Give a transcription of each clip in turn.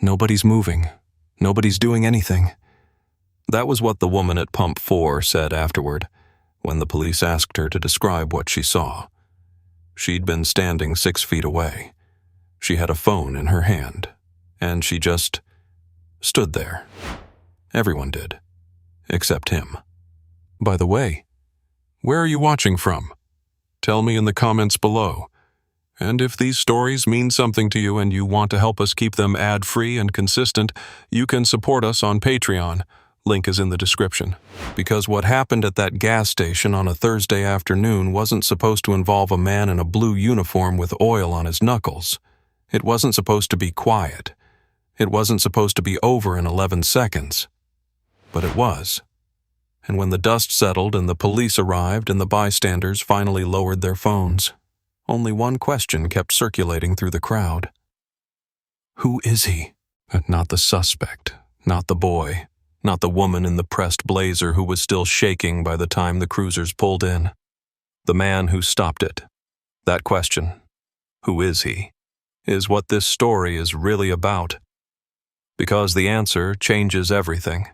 Nobody's moving. Nobody's doing anything. That was what the woman at Pump 4 said afterward, when the police asked her to describe what she saw. She'd been standing 6 feet away. She had a phone in her hand, and she just stood there. Everyone did, except him. By the way, where are you watching from? Tell me in the comments below. And if these stories mean something to you and you want to help us keep them ad-free and consistent, you can support us on Patreon. Link is in the description. Because what happened at that gas station on a Thursday afternoon wasn't supposed to involve a man in a blue uniform with oil on his knuckles. It wasn't supposed to be quiet. It wasn't supposed to be over in 11 seconds. But it was. And when the dust settled and the police arrived and the bystanders finally lowered their phones, only one question kept circulating through the crowd. Who is he? Not the suspect, not the boy, not the woman in the pressed blazer who was still shaking by the time the cruisers pulled in. The man who stopped it. That question, who is he, is what this story is really about. Because the answer changes everything.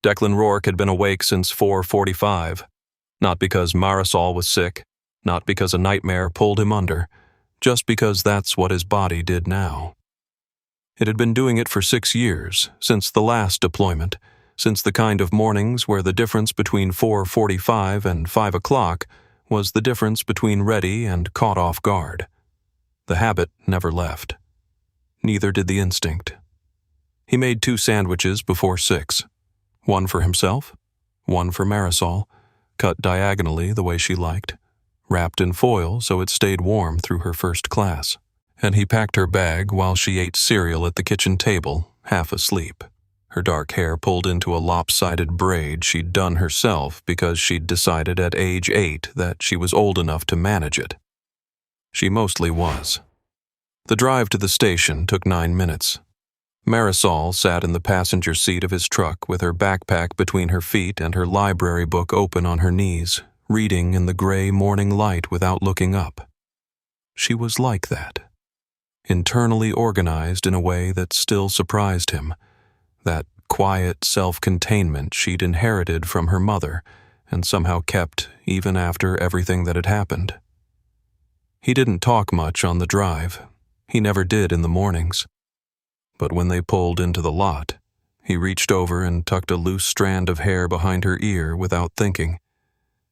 Declan Rourke had been awake since 4:45, not because Marisol was sick, not because a nightmare pulled him under, just because that's what his body did now. It had been doing it for 6 years, since the last deployment, since the kind of mornings where the difference between 4:45 and 5 o'clock was the difference between ready and caught off guard. The habit never left. Neither did the instinct. He made 2 sandwiches before 6. One for himself, one for Marisol, cut diagonally the way she liked, wrapped in foil so it stayed warm through her first class, and he packed her bag while she ate cereal at the kitchen table, half asleep, her dark hair pulled into a lopsided braid she'd done herself because she'd decided at age 8 that she was old enough to manage it. She mostly was. The drive to the station took 9 minutes. Marisol sat in the passenger seat of his truck with her backpack between her feet and her library book open on her knees, reading in the gray morning light without looking up. She was like that. Internally organized in a way that still surprised him. That quiet self-containment she'd inherited from her mother and somehow kept even after everything that had happened. He didn't talk much on the drive. He never did in the mornings. But when they pulled into the lot, he reached over and tucked a loose strand of hair behind her ear without thinking,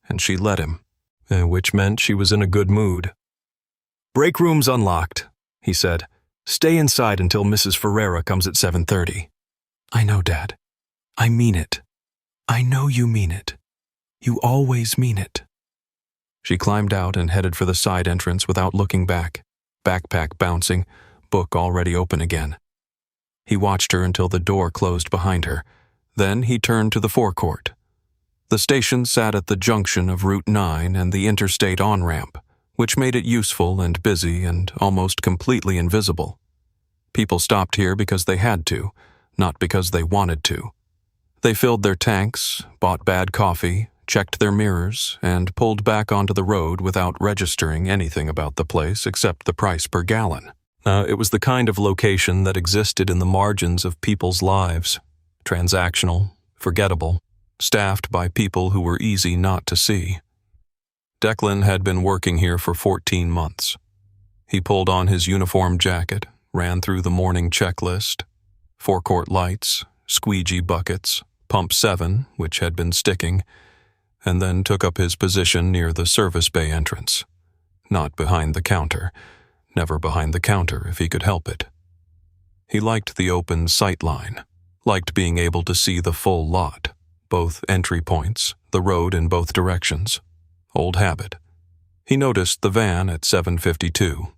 and she let him, which meant she was in a good mood. "Break room's unlocked," he said. "Stay inside until Mrs. Ferreira comes at 7:30. "I know, Dad. I mean it. I know you mean it. You always mean it." She climbed out and headed for the side entrance without looking back, backpack bouncing, book already open again. He watched her until the door closed behind her. Then he turned to the forecourt. The station sat at the junction of Route 9 and the interstate on-ramp, which made it useful and busy and almost completely invisible. People stopped here because they had to, not because they wanted to. They filled their tanks, bought bad coffee, checked their mirrors, and pulled back onto the road without registering anything about the place except the price per gallon. It was the kind of location that existed in the margins of people's lives. Transactional, forgettable, staffed by people who were easy not to see. Declan had been working here for 14 months. He pulled on his uniform jacket, ran through the morning checklist, forecourt lights, squeegee buckets, pump 7, which had been sticking, and then took up his position near the service bay entrance. Not behind the counter. Never behind the counter if he could help it. He liked the open sight line, liked being able to see the full lot, both entry points, the road in both directions. Old habit. He noticed the van at 7:52.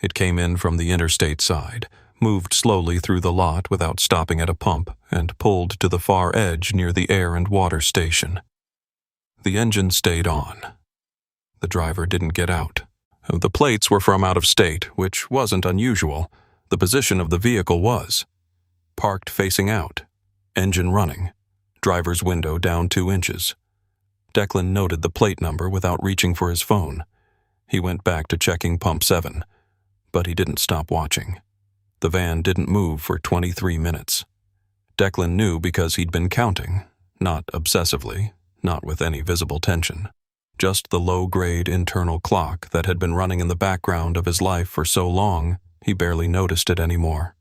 It came in from the interstate side, moved slowly through the lot without stopping at a pump, and pulled to the far edge near the air and water station. The engine stayed on. The driver didn't get out. The plates were from out of state, which wasn't unusual. The position of the vehicle was. Parked facing out. Engine running. Driver's window down 2 inches. Declan noted the plate number without reaching for his phone. He went back to checking pump 7, but he didn't stop watching. The van didn't move for 23 minutes. Declan knew because he'd been counting, not obsessively, not with any visible tension. Just the low-grade internal clock that had been running in the background of his life for so long, he barely noticed it anymore.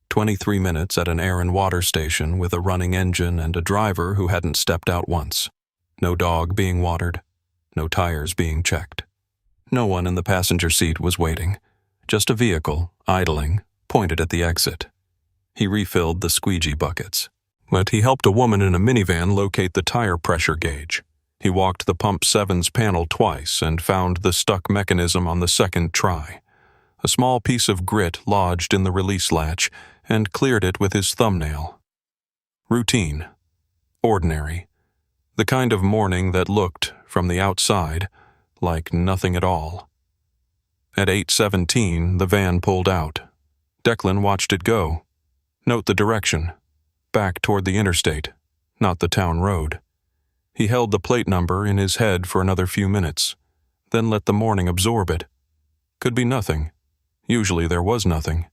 23 minutes at an air and water station with a running engine and a driver who hadn't stepped out once. No dog being watered, no tires being checked. No one in the passenger seat was waiting. Just a vehicle, idling, pointed at the exit. He refilled the squeegee buckets. But he helped a woman in a minivan locate the tire pressure gauge. He walked the Pump 7's panel twice and found the stuck mechanism on the second try. A small piece of grit lodged in the release latch and cleared it with his thumbnail. Routine. Ordinary. The kind of morning that looked, from the outside, like nothing at all. At 8:17, the van pulled out. Declan watched it go. Note the direction. Back toward the interstate, not the town road. He held the plate number in his head for another few minutes, then let the morning absorb it. Could be nothing. Usually there was nothing.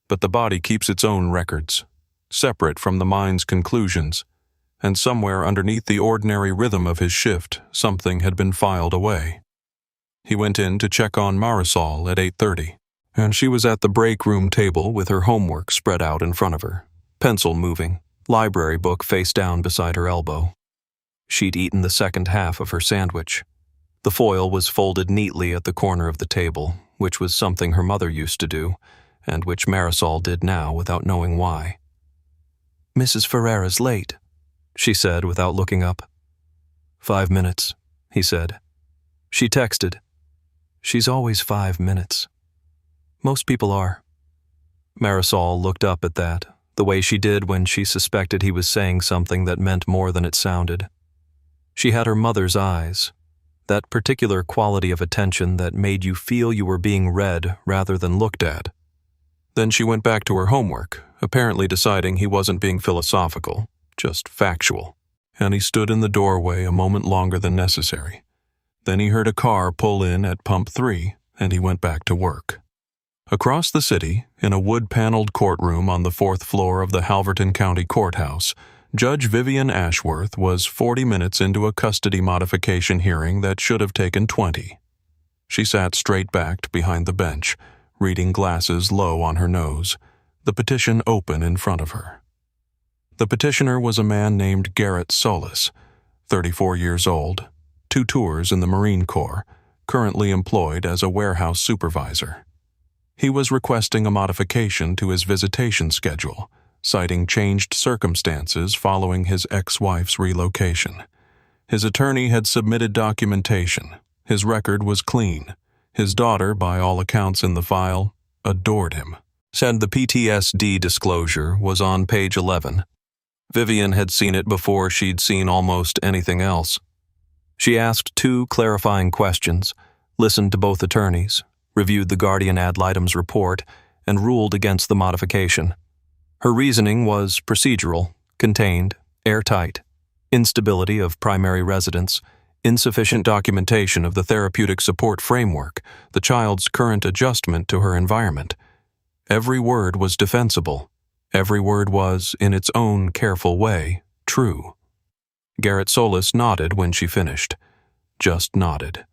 But the body keeps its own records, separate from the mind's conclusions, and somewhere underneath the ordinary rhythm of his shift, something had been filed away. He went in to check on Marisol at 8:30, and she was at the break room table with her homework spread out in front of her, pencil moving, library book face down beside her elbow. She'd eaten the second half of her sandwich. The foil was folded neatly at the corner of the table, which was something her mother used to do, and which Marisol did now without knowing why. "Mrs. Ferreira's late," she said without looking up. 5 minutes, he said. She texted, "She's always 5 minutes. Most people are." Marisol looked up at that, the way she did when she suspected he was saying something that meant more than it sounded. She had her mother's eyes, that particular quality of attention that made you feel you were being read rather than looked at. Then she went back to her homework, apparently deciding he wasn't being philosophical, just factual, and he stood in the doorway a moment longer than necessary. Then he heard a car pull in at Pump 3, and he went back to work. Across the city, in a wood-paneled courtroom on the 4th floor of the Halverton County Courthouse, Judge Vivian Ashworth was 40 minutes into a custody modification hearing that should have taken 20. She sat straight-backed behind the bench, reading glasses low on her nose, the petition open in front of her. The petitioner was a man named Garrett Solis, 34 years old, 2 tours in the Marine Corps, currently employed as a warehouse supervisor. He was requesting a modification to his visitation schedule, citing changed circumstances following his ex-wife's relocation. His attorney had submitted documentation. His record was clean. His daughter, by all accounts in the file, adored him. Said the PTSD disclosure was on page 11. Vivian had seen it before she'd seen almost anything else. She asked 2 clarifying questions, listened to both attorneys, reviewed the guardian ad litem's report, and ruled against the modification. Her reasoning was procedural, contained, airtight, instability of primary residence, insufficient documentation of the therapeutic support framework, the child's current adjustment to her environment. Every word was defensible. Every word was, in its own careful way, true. Garrett Solis nodded when she finished. Just nodded.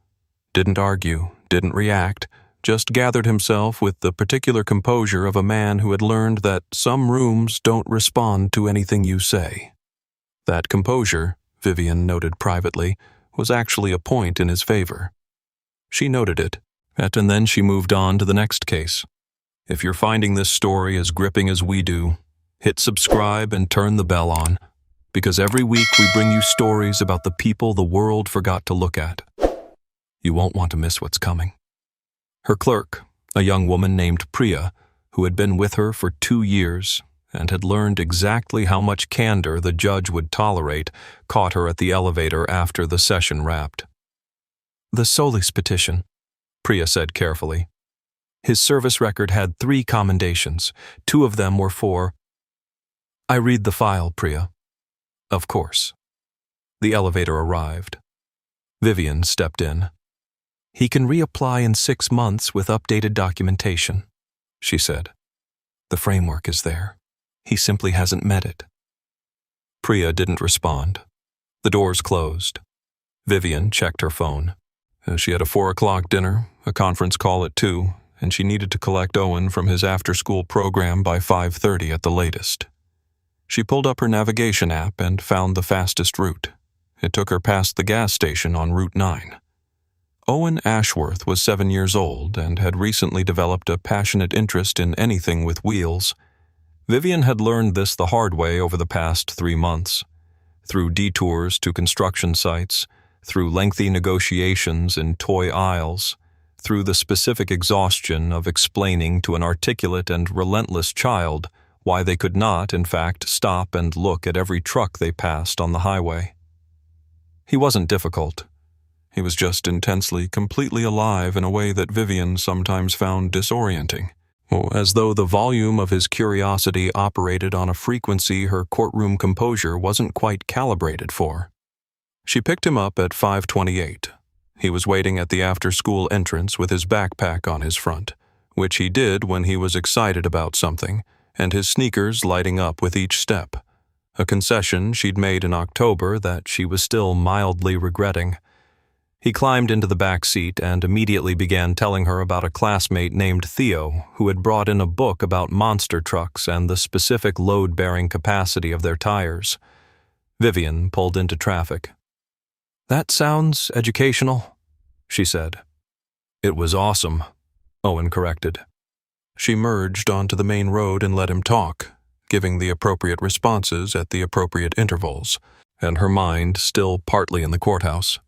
Didn't argue, didn't react, just gathered himself with the particular composure of a man who had learned that some rooms don't respond to anything you say. That composure, Vivian noted privately, was actually a point in his favor. She noted it, and then she moved on to the next case. If you're finding this story as gripping as we do, hit subscribe and turn the bell on, because every week we bring you stories about the people the world forgot to look at. You won't want to miss what's coming. Her clerk, a young woman named Priya, who had been with her for 2 years and had learned exactly how much candor the judge would tolerate, caught her at the elevator after the session wrapped. "The Solis petition," Priya said carefully. His service record had 3 commendations. 2 of them were for... "I read the file, Priya." "Of course." The elevator arrived. Vivian stepped in. "He can reapply in 6 months with updated documentation," she said. The framework is there. He simply hasn't met it. Priya didn't respond. The doors closed. Vivian checked her phone. She had a 4:00 dinner, a conference call at 2, and she needed to collect Owen from his after-school program by 5:30 at the latest. She pulled up her navigation app and found the fastest route. It took her past the gas station on Route 9. Owen Ashworth was 7 years old and had recently developed a passionate interest in anything with wheels. Vivian had learned this the hard way over the past 3 months, through detours to construction sites, through lengthy negotiations in toy aisles, through the specific exhaustion of explaining to an articulate and relentless child why they could not, in fact, stop and look at every truck they passed on the highway. He wasn't difficult. He was just intensely, completely alive in a way that Vivian sometimes found disorienting, as though the volume of his curiosity operated on a frequency her courtroom composure wasn't quite calibrated for. She picked him up at 5:28. He was waiting at the after-school entrance with his backpack on his front, which he did when he was excited about something, and his sneakers lighting up with each step, a concession she'd made in October that she was still mildly regretting. He climbed into the back seat and immediately began telling her about a classmate named Theo who had brought in a book about monster trucks and the specific load-bearing capacity of their tires. Vivian pulled into traffic. "That sounds educational," she said. "It was awesome," Owen corrected. She merged onto the main road and let him talk, giving the appropriate responses at the appropriate intervals, and her mind still partly in the courthouse.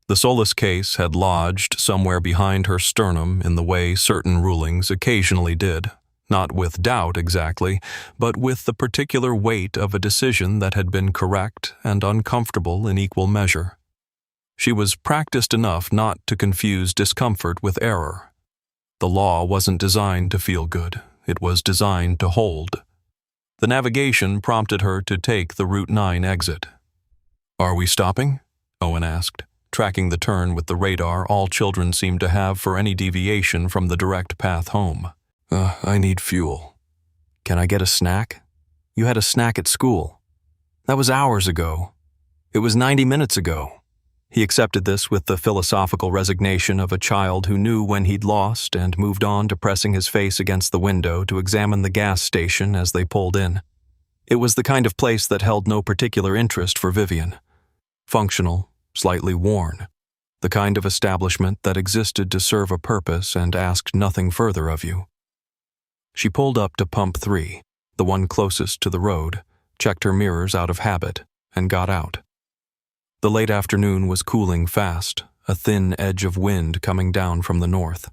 The Solis case had lodged somewhere behind her sternum in the way certain rulings occasionally did, not with doubt exactly, but with the particular weight of a decision that had been correct and uncomfortable in equal measure. She was practiced enough not to confuse discomfort with error. The law wasn't designed to feel good, it was designed to hold. The navigation prompted her to take the Route 9 exit. "Are we stopping?" Owen asked, tracking the turn with the radar all children seemed to have for any deviation from the direct path home. I need fuel." "Can I get a snack? You had a snack at school." "That was hours ago. It was 90 minutes ago." He accepted this with the philosophical resignation of a child who knew when he'd lost and moved on to pressing his face against the window to examine the gas station as they pulled in. It was the kind of place that held no particular interest for Vivian. Functional, slightly worn. The kind of establishment that existed to serve a purpose and asked nothing further of you. She pulled up to pump 3, the one closest to the road, checked her mirrors out of habit, and got out. The late afternoon was cooling fast, a thin edge of wind coming down from the north.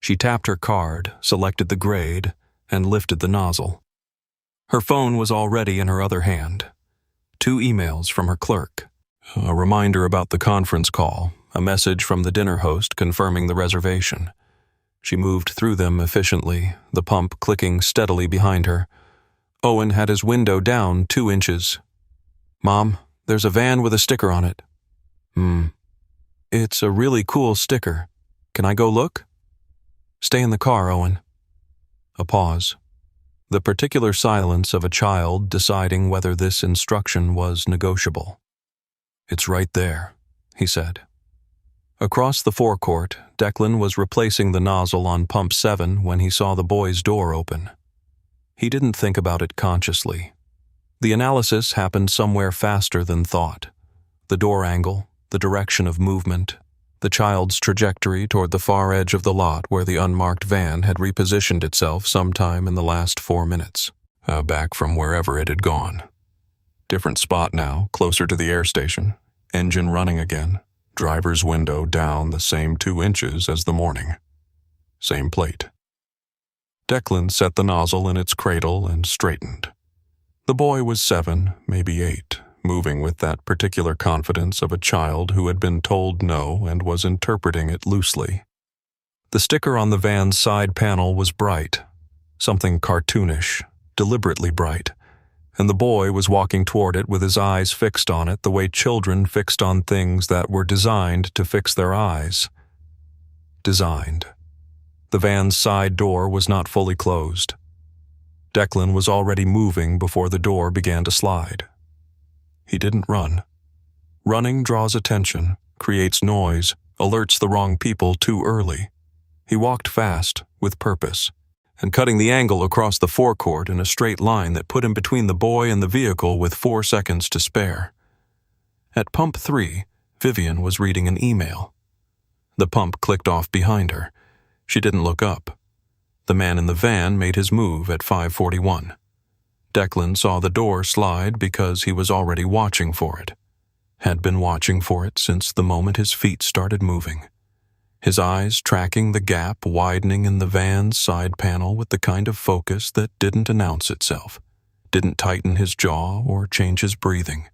She tapped her card, selected the grade, and lifted the nozzle. Her phone was already in her other hand. 2 emails from her clerk. A reminder about the conference call, a message from the dinner host confirming the reservation. She moved through them efficiently, the pump clicking steadily behind her. Owen had his window down 2 inches. "Mom, there's a van with a sticker on it." "It's a really cool sticker. Can I go look?" "Stay in the car, Owen." A pause. The particular silence of a child deciding whether this instruction was negotiable. "It's right there," he said. Across the forecourt, Declan was replacing the nozzle on pump 7 when he saw the boy's door open. He didn't think about it consciously. The analysis happened somewhere faster than thought. The door angle, the direction of movement, the child's trajectory toward the far edge of the lot where the unmarked van had repositioned itself sometime in the last 4 minutes, back from wherever it had gone. Different spot now, closer to the air station, engine running again, driver's window down the same 2 inches as the morning. Same plate. Declan set the nozzle in its cradle and straightened. The boy was 7, maybe 8, moving with that particular confidence of a child who had been told no and was interpreting it loosely. The sticker on the van's side panel was bright, something cartoonish, deliberately bright, and the boy was walking toward it with his eyes fixed on it the way children fixed on things that were designed to fix their eyes. Designed. The van's side door was not fully closed. Declan was already moving before the door began to slide. He didn't run. Running draws attention, creates noise, alerts the wrong people too early. He walked fast, with purpose, and cutting the angle across the forecourt in a straight line that put him between the boy and the vehicle with 4 seconds to spare. At pump 3, Vivian was reading an email. The pump clicked off behind her. She didn't look up. The man in the van made his move at 5:41. Declan saw the door slide because he was already watching for it. Had been watching for it since the moment his feet started moving. His eyes tracking the gap widening in the van's side panel with the kind of focus that didn't announce itself, didn't tighten his jaw or change his breathing,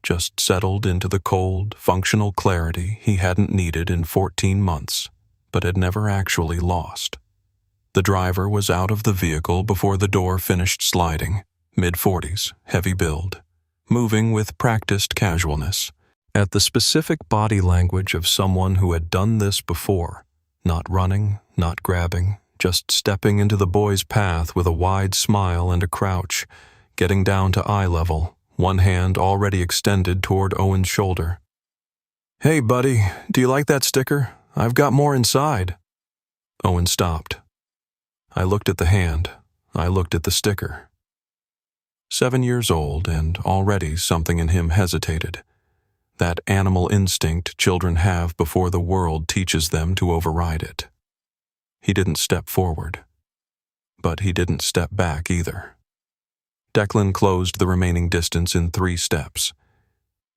just settled into the cold, functional clarity he hadn't needed in 14 months, but had never actually lost. The driver was out of the vehicle before the door finished sliding, mid-40s, heavy build, moving with practiced casualness, at the specific body language of someone who had done this before, not running, not grabbing, just stepping into the boy's path with a wide smile and a crouch, getting down to eye level, one hand already extended toward Owen's shoulder. "Hey, buddy, do you like that sticker? I've got more inside." Owen stopped. I looked at the hand. I looked at the sticker. 7 years old, and already something in him hesitated. That animal instinct children have before the world teaches them to override it. He didn't step forward. But he didn't step back either. Declan closed the remaining distance in 3 steps.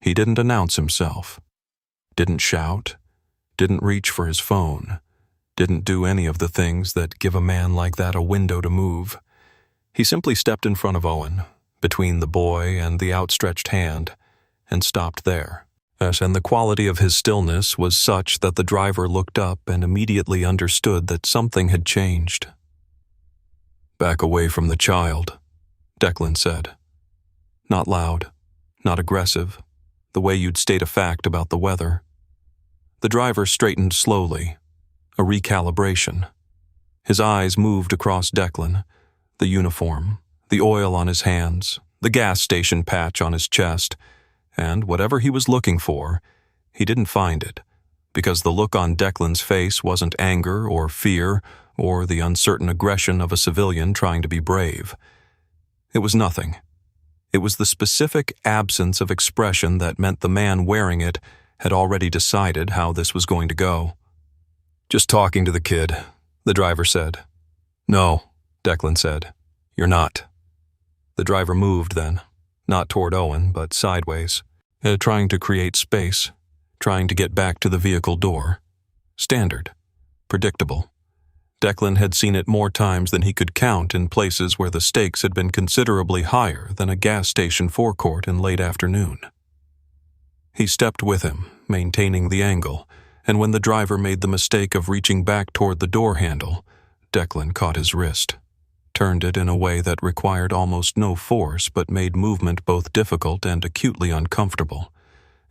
He didn't announce himself. Didn't shout. Didn't reach for his phone. Didn't do any of the things that give a man like that a window to move. He simply stepped in front of Owen, between the boy and the outstretched hand, and stopped there. And the quality of his stillness was such that the driver looked up and immediately understood that something had changed. "Back away from the child," Declan said. Not loud, not aggressive, the way you'd state a fact about the weather. The driver straightened slowly, a recalibration. His eyes moved across Declan, the uniform, the oil on his hands, the gas station patch on his chest, and whatever he was looking for, he didn't find it, because the look on Declan's face wasn't anger or fear or the uncertain aggression of a civilian trying to be brave. It was nothing. It was the specific absence of expression that meant the man wearing it had already decided how this was going to go. "Just talking to the kid," the driver said. "No," Declan said. "You're not." The driver moved then, not toward Owen, but sideways, trying to create space, trying to get back to the vehicle door. Standard. Predictable. Declan had seen it more times than he could count in places where the stakes had been considerably higher than a gas station forecourt in late afternoon. He stepped with him, maintaining the angle, and when the driver made the mistake of reaching back toward the door handle, Declan caught his wrist, turned it in a way that required almost no force but made movement both difficult and acutely uncomfortable,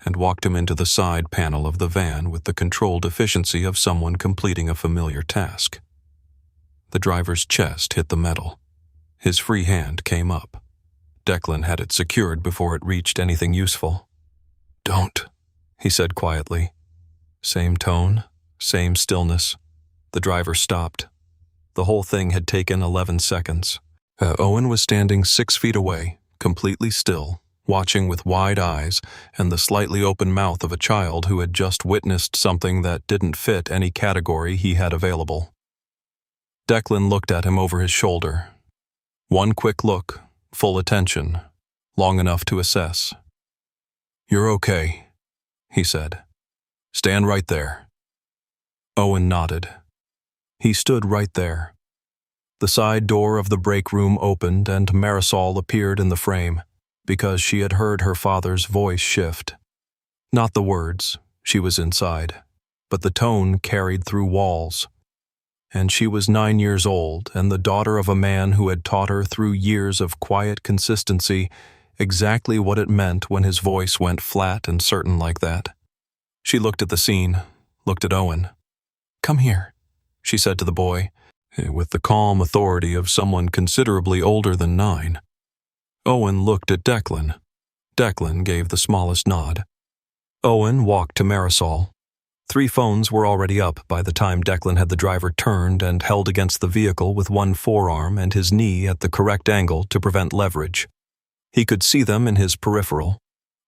and walked him into the side panel of the van with the controlled efficiency of someone completing a familiar task. The driver's chest hit the metal. His free hand came up. Declan had it secured before it reached anything useful. "Don't," he said quietly. Same tone, same stillness. The driver stopped. The whole thing had taken 11 seconds. Owen was standing 6 feet away, completely still, watching with wide eyes and the slightly open mouth of a child who had just witnessed something that didn't fit any category he had available. Declan looked at him over his shoulder. One quick look, full attention, long enough to assess. "You're okay," he said. "Stand right there." Owen nodded. He stood right there. The side door of the break room opened and Marisol appeared in the frame, because she had heard her father's voice shift. Not the words, she was inside, but the tone carried through walls. And she was 9 years old and the daughter of a man who had taught her through years of quiet consistency exactly what it meant when his voice went flat and certain like that. She looked at the scene, looked at Owen. "Come here," she said to the boy, with the calm authority of someone considerably older than 9. Owen looked at Declan. Declan gave the smallest nod. Owen walked to Marisol. 3 phones were already up by the time Declan had the driver turned and held against the vehicle with one forearm and his knee at the correct angle to prevent leverage. He could see them in his peripheral.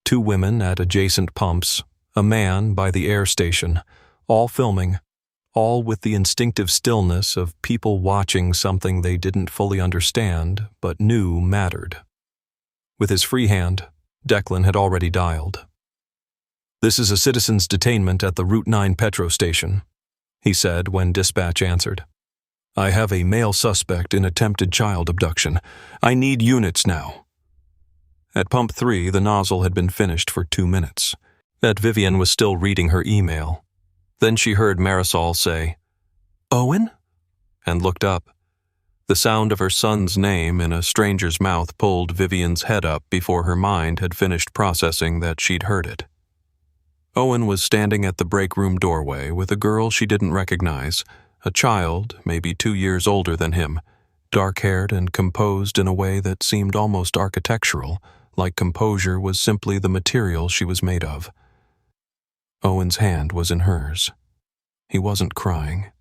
2 women at adjacent pumps, a man by the air station, all filming, all with the instinctive stillness of people watching something they didn't fully understand but knew mattered. With his free hand, Declan had already dialed. "This is a citizen's detainment at the Route 9 Petro station," he said when dispatch answered. "I have a male suspect in attempted child abduction. I need units now." At pump 3, the nozzle had been finished for 2 minutes. That Vivian was still reading her email. Then she heard Marisol say, "Owen?" and looked up. The sound of her son's name in a stranger's mouth pulled Vivian's head up before her mind had finished processing that she'd heard it. Owen was standing at the break room doorway with a girl she didn't recognize, a child, maybe 2 years older than him, dark-haired and composed in a way that seemed almost architectural, like composure was simply the material she was made of. Owen's hand was in hers. He wasn't crying.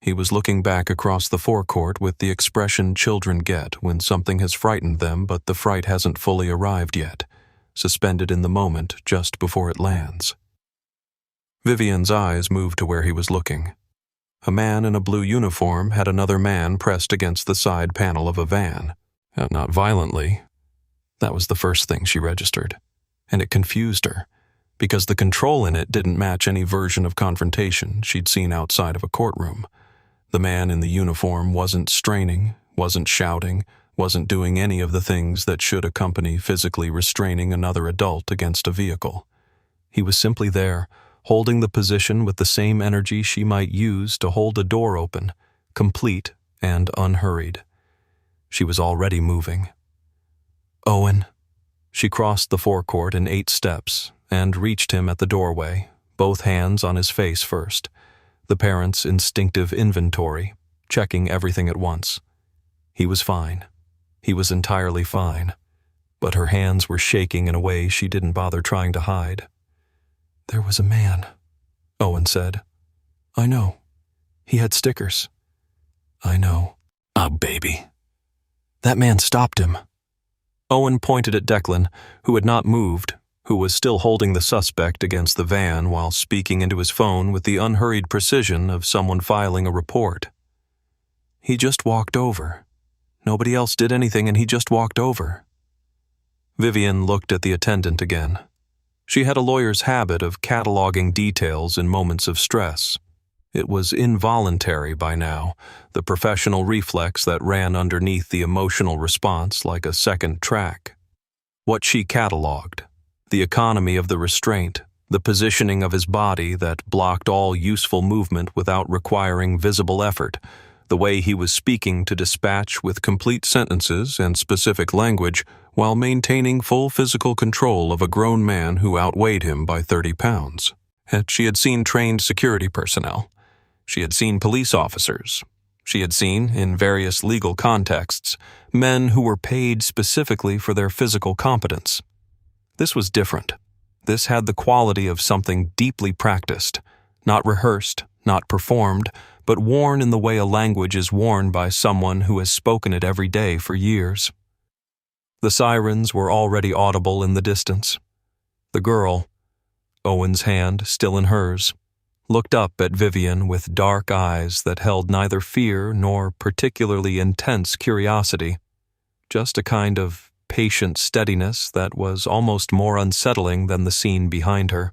He was looking back across the forecourt with the expression children get when something has frightened them but the fright hasn't fully arrived yet, suspended in the moment just before it lands. Vivian's eyes moved to where he was looking. A man in a blue uniform had another man pressed against the side panel of a van. Not violently. That was the first thing she registered, and it confused her, because the control in it didn't match any version of confrontation she'd seen outside of a courtroom. The man in the uniform wasn't straining, wasn't shouting, wasn't doing any of the things that should accompany physically restraining another adult against a vehicle. He was simply there, holding the position with the same energy she might use to hold a door open, complete and unhurried. She was already moving. "Owen." She crossed the forecourt in 8 steps and reached him at the doorway, both hands on his face first, the parents' instinctive inventory, checking everything at once. He was fine. He was entirely fine, but her hands were shaking in a way she didn't bother trying to hide. "There was a man," Owen said. "I know. He had stickers." "I know." "Ah, baby." "That man stopped him." Owen pointed at Declan, who had not moved, who was still holding the suspect against the van while speaking into his phone with the unhurried precision of someone filing a report. "He just walked over. Nobody else did anything and he just walked over." Vivian looked at the attendant again. She had a lawyer's habit of cataloging details in moments of stress. It was involuntary by now, the professional reflex that ran underneath the emotional response like a second track. What she cataloged, the economy of the restraint, the positioning of his body that blocked all useful movement without requiring visible effort, the way he was speaking to dispatch with complete sentences and specific language while maintaining full physical control of a grown man who outweighed him by 30 pounds. She had seen trained security personnel. She had seen police officers. She had seen, in various legal contexts, men who were paid specifically for their physical competence. This was different. This had the quality of something deeply practiced, not rehearsed, not performed, but worn in the way a language is worn by someone who has spoken it every day for years. The sirens were already audible in the distance. The girl, Owen's hand still in hers, looked up at Vivian with dark eyes that held neither fear nor particularly intense curiosity, just a kind of patient steadiness that was almost more unsettling than the scene behind her.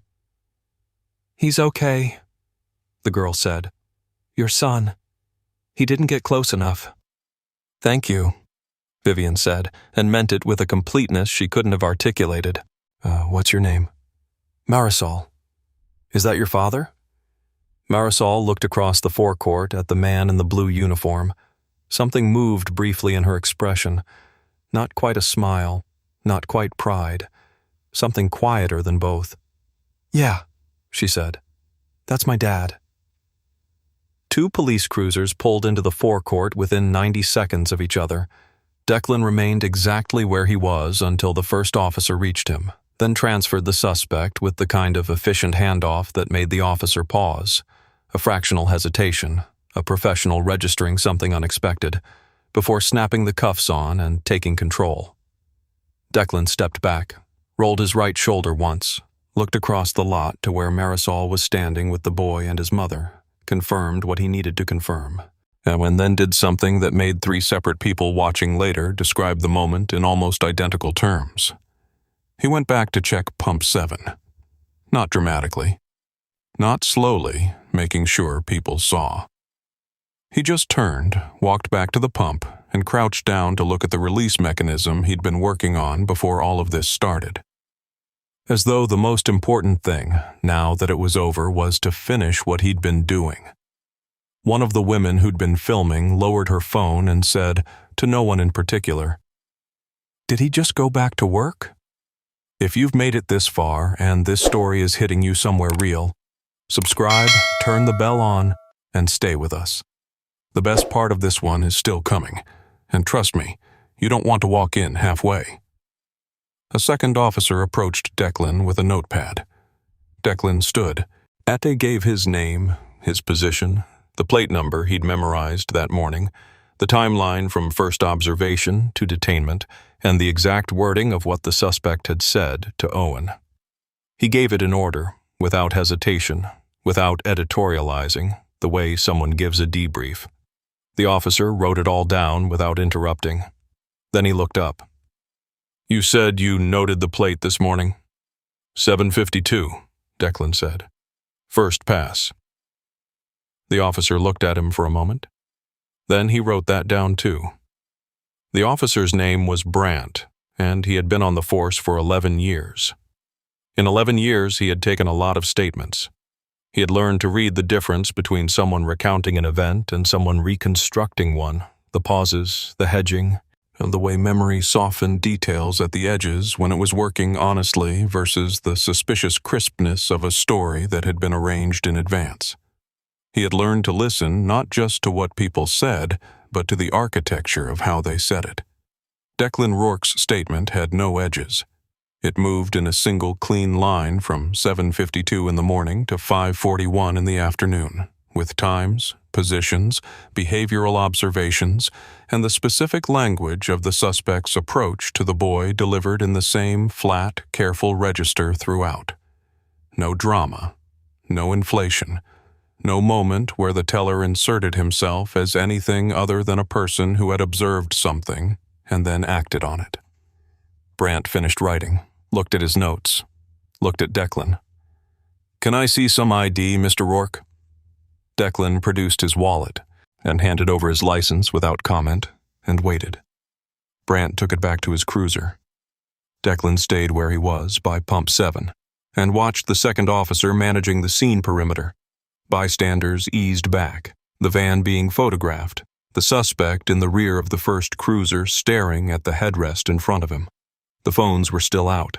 "He's okay," the girl said. "Your son. He didn't get close enough." "Thank you," Vivian said, and meant it with a completeness she couldn't have articulated. What's your name?" "Marisol." "Is that your father?" Marisol looked across the forecourt at the man in the blue uniform. Something moved briefly in her expression. Not quite a smile, not quite pride. Something quieter than both. "Yeah," she said. "That's my dad." Two police cruisers pulled into the forecourt within 90 seconds of each other. Declan remained exactly where he was until the first officer reached him, then transferred the suspect with the kind of efficient handoff that made the officer pause, a fractional hesitation, a professional registering something unexpected, before snapping the cuffs on and taking control. Declan stepped back, rolled his right shoulder once, looked across the lot to where Marisol was standing with the boy and his mother, confirmed what he needed to confirm, and then did something that made three separate people watching later describe the moment in almost identical terms. He went back to check pump 7. Not dramatically. Not slowly, making sure people saw. He just turned, walked back to the pump, and crouched down to look at the release mechanism he'd been working on before all of this started. As though the most important thing, now that it was over, was to finish what he'd been doing. One of the women who'd been filming lowered her phone and said, to no one in particular, "Did he just go back to work?" If you've made it this far and this story is hitting you somewhere real, subscribe, turn the bell on, and stay with us. The best part of this one is still coming, and trust me, you don't want to walk in halfway. A second officer approached Declan with a notepad. Declan stood. Ate gave his name, his position, the plate number he'd memorized that morning, the timeline from first observation to detainment, and the exact wording of what the suspect had said to Owen. He gave it in order, without hesitation, without editorializing, the way someone gives a debrief. The officer wrote it all down without interrupting. Then he looked up. "You said you noted the plate this morning?" 752, Declan said. "First pass." The officer looked at him for a moment. Then he wrote that down too. The officer's name was Brandt, and he had been on the force for 11 years. In 11 years, he had taken a lot of statements. He had learned to read the difference between someone recounting an event and someone reconstructing one, the pauses, the hedging, and the way memory softened details at the edges when it was working honestly versus the suspicious crispness of a story that had been arranged in advance. He had learned to listen not just to what people said, but to the architecture of how they said it. Declan Rourke's statement had no edges. It moved in a single clean line from 7:52 in the morning to 5:41 in the afternoon, with times, positions, behavioral observations, and the specific language of the suspect's approach to the boy delivered in the same flat, careful register throughout. No drama, no inflation, no moment where the teller inserted himself as anything other than a person who had observed something and then acted on it. Brandt finished writing, looked at his notes, looked at Declan. "Can I see some ID, Mr. Rourke?" Declan produced his wallet and handed over his license without comment and waited. Brandt took it back to his cruiser. Declan stayed where he was by pump 7 and watched the second officer managing the scene perimeter. Bystanders eased back, the van being photographed, the suspect in the rear of the first cruiser staring at the headrest in front of him. The phones were still out.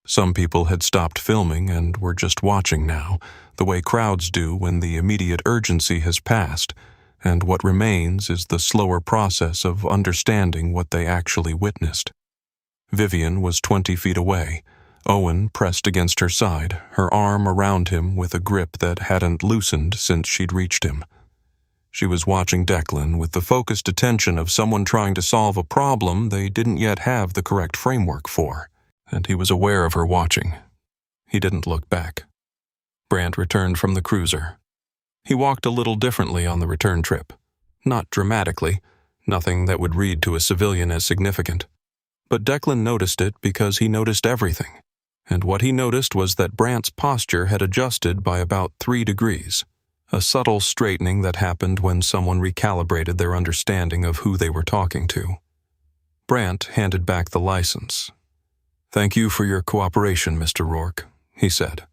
Some people had stopped filming and were just watching now, the way crowds do when the immediate urgency has passed, and what remains is the slower process of understanding what they actually witnessed. Vivian was 20 feet away, Owen pressed against her side, her arm around him with a grip that hadn't loosened since she'd reached him. She was watching Declan with the focused attention of someone trying to solve a problem they didn't yet have the correct framework for, and he was aware of her watching. He didn't look back. Brandt returned from the cruiser. He walked a little differently on the return trip. Not dramatically, nothing that would read to a civilian as significant. But Declan noticed it because he noticed everything. And what he noticed was that Brandt's posture had adjusted by about 3 degrees, a subtle straightening that happened when someone recalibrated their understanding of who they were talking to. Brandt handed back the license. "Thank you for your cooperation, Mr. Rourke," he said.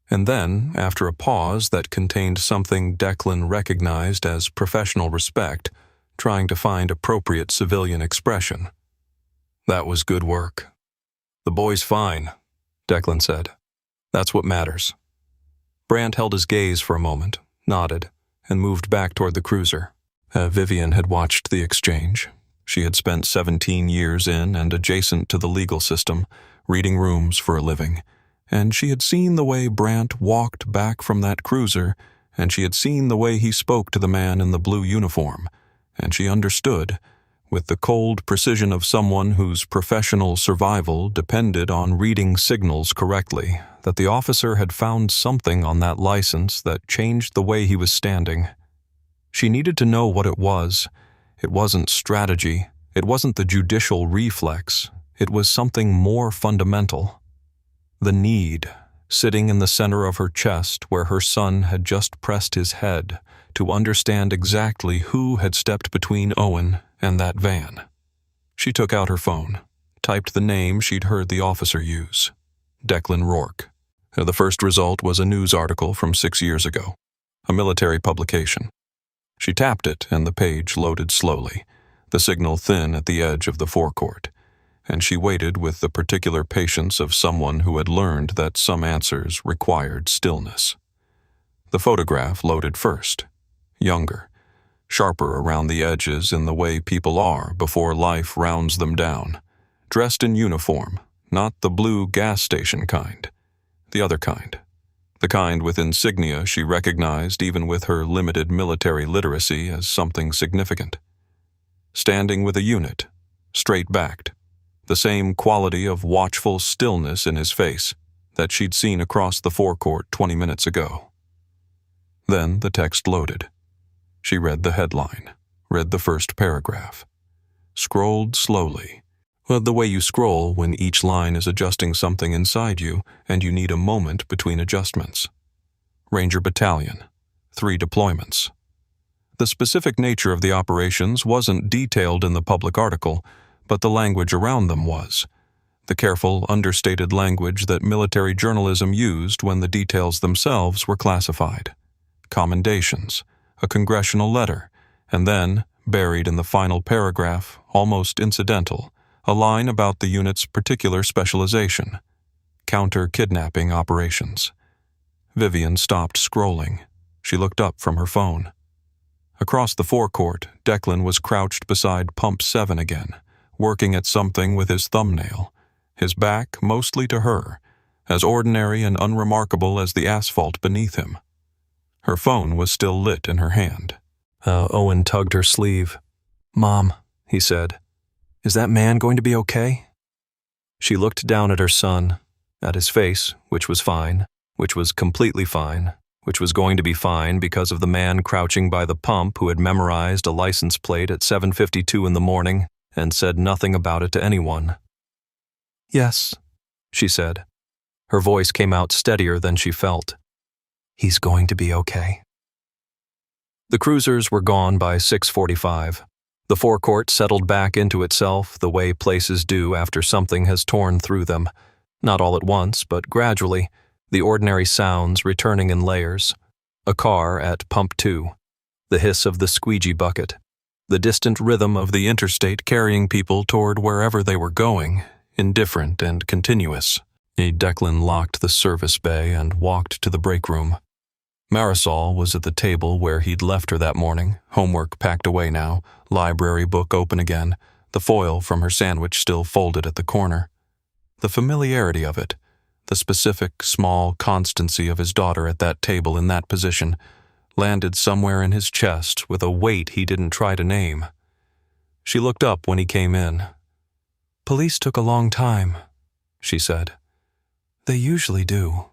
And then, after a pause that contained something Declan recognized as professional respect, trying to find appropriate civilian expression, "That was good work." "The boy's fine," Declan said. "That's what matters." Brandt held his gaze for a moment, nodded, and moved back toward the cruiser. Vivian had watched the exchange. She had spent 17 years in and adjacent to the legal system, reading rooms for a living, and she had seen the way Brandt walked back from that cruiser, and she had seen the way he spoke to the man in the blue uniform, and she understood, with the cold precision of someone whose professional survival depended on reading signals correctly, that the officer had found something on that license that changed the way he was standing. She needed to know what it was. It wasn't strategy. It wasn't the judicial reflex. It was something more fundamental. The need, sitting in the center of her chest where her son had just pressed his head, to understand exactly who had stepped between Owen and that van. She took out her phone, typed the name she'd heard the officer use, Declan Rourke. The first result was a news article from 6 years ago, a military publication. She tapped it and the page loaded slowly, the signal thin at the edge of the forecourt, and she waited with the particular patience of someone who had learned that some answers required stillness. The photograph loaded first, younger, sharper around the edges in the way people are before life rounds them down, dressed in uniform, not the blue gas station kind, the other kind. The kind with insignia she recognized even with her limited military literacy as something significant. Standing with a unit, straight-backed, the same quality of watchful stillness in his face that she'd seen across the forecourt 20 minutes ago. Then the text loaded. She read the headline, read the first paragraph, scrolled slowly, the way you scroll when each line is adjusting something inside you and you need a moment between adjustments. Ranger Battalion, 3 deployments. The specific nature of the operations wasn't detailed in the public article, but the language around them was. The careful, understated language that military journalism used when the details themselves were classified. Commendations, a congressional letter, and then, buried in the final paragraph, almost incidental, a line about the unit's particular specialization, counter-kidnapping operations. Vivian stopped scrolling. She looked up from her phone. Across the forecourt, Declan was crouched beside Pump 7 again, working at something with his thumbnail, his back mostly to her, as ordinary and unremarkable as the asphalt beneath him. Her phone was still lit in her hand. Owen tugged her sleeve. "Mom," he said, "is that man going to be okay?" She looked down at her son, at his face, which was fine, which was completely fine, which was going to be fine because of the man crouching by the pump who had memorized a license plate at 7:52 in the morning and said nothing about it to anyone. "Yes," she said. Her voice came out steadier than she felt. "He's going to be okay." The cruisers were gone by 6:45. The forecourt settled back into itself the way places do after something has torn through them, not all at once, but gradually, the ordinary sounds returning in layers. A car at Pump 2, the hiss of the squeegee bucket, the distant rhythm of the interstate carrying people toward wherever they were going, indifferent and continuous. Declan locked the service bay and walked to the break room. Marisol was at the table where he'd left her that morning, homework packed away now, library book open again, the foil from her sandwich still folded at the corner. The familiarity of it, the specific, small constancy of his daughter at that table in that position, landed somewhere in his chest with a weight he didn't try to name. She looked up when he came in. "Police took a long time," she said. "They usually do."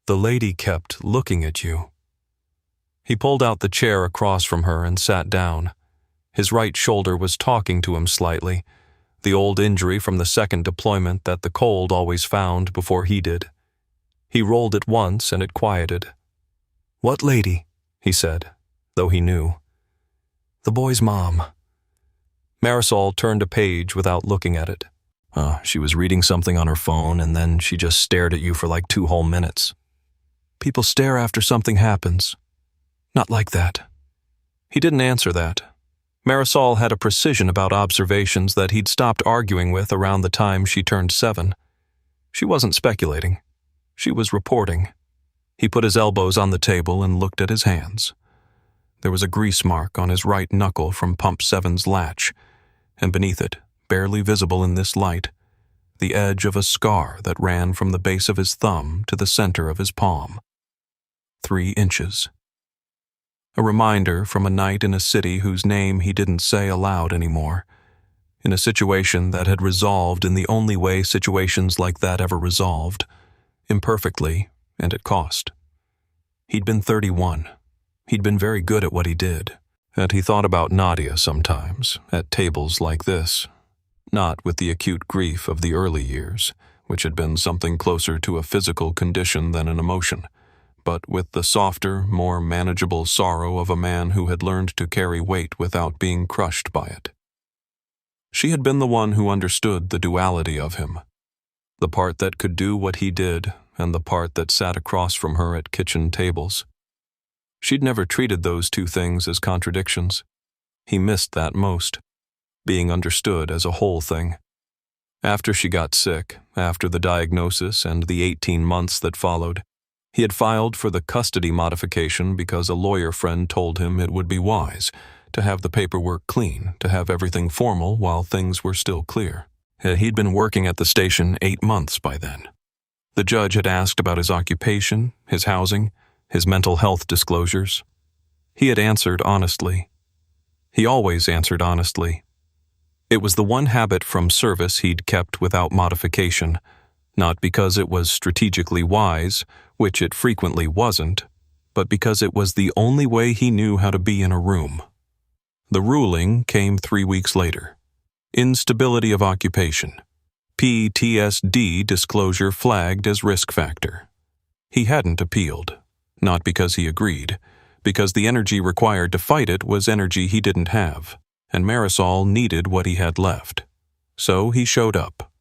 "The lady kept looking at you." He pulled out the chair across from her and sat down. His right shoulder was talking to him slightly, the old injury from the second deployment that the cold always found before he did. He rolled it once and it quieted. "What lady?" he said, though he knew. "The boy's mom." Marisol turned a page without looking at it. She was reading something on her phone and then she just stared at you for like 2 whole minutes. "People stare after something happens. Not like that." He didn't answer that. Marisol had a precision about observations that he'd stopped arguing with around the time she turned 7. She wasn't speculating. She was reporting. He put his elbows on the table and looked at his hands. There was a grease mark on his right knuckle from Pump 7's latch, and beneath it, barely visible in this light, the edge of a scar that ran from the base of his thumb to the center of his palm. 3 inches. A reminder from a night in a city whose name he didn't say aloud anymore, in a situation that had resolved in the only way situations like that ever resolved, imperfectly and at cost. He'd been 31. He'd been very good at what he did, and he thought about Nadia sometimes, at tables like this, not with the acute grief of the early years, which had been something closer to a physical condition than an emotion, but with the softer, more manageable sorrow of a man who had learned to carry weight without being crushed by it. She had been the one who understood the duality of him, the part that could do what he did and the part that sat across from her at kitchen tables. She'd never treated those two things as contradictions. He missed that most, being understood as a whole thing. After she got sick, after the diagnosis and the 18 months that followed, he had filed for the custody modification because a lawyer friend told him it would be wise to have the paperwork clean, to have everything formal while things were still clear. He'd been working at the station 8 months by then. The judge had asked about his occupation, his housing, his mental health disclosures. He had answered honestly. He always answered honestly. It was the one habit from service he'd kept without modification, not because it was strategically wise, which it frequently wasn't, but because it was the only way he knew how to be in a room. The ruling came 3 weeks later. Instability of occupation. PTSD disclosure flagged as risk factor. He hadn't appealed, not because he agreed, because the energy required to fight it was energy he didn't have, and Marisol needed what he had left. So he showed up,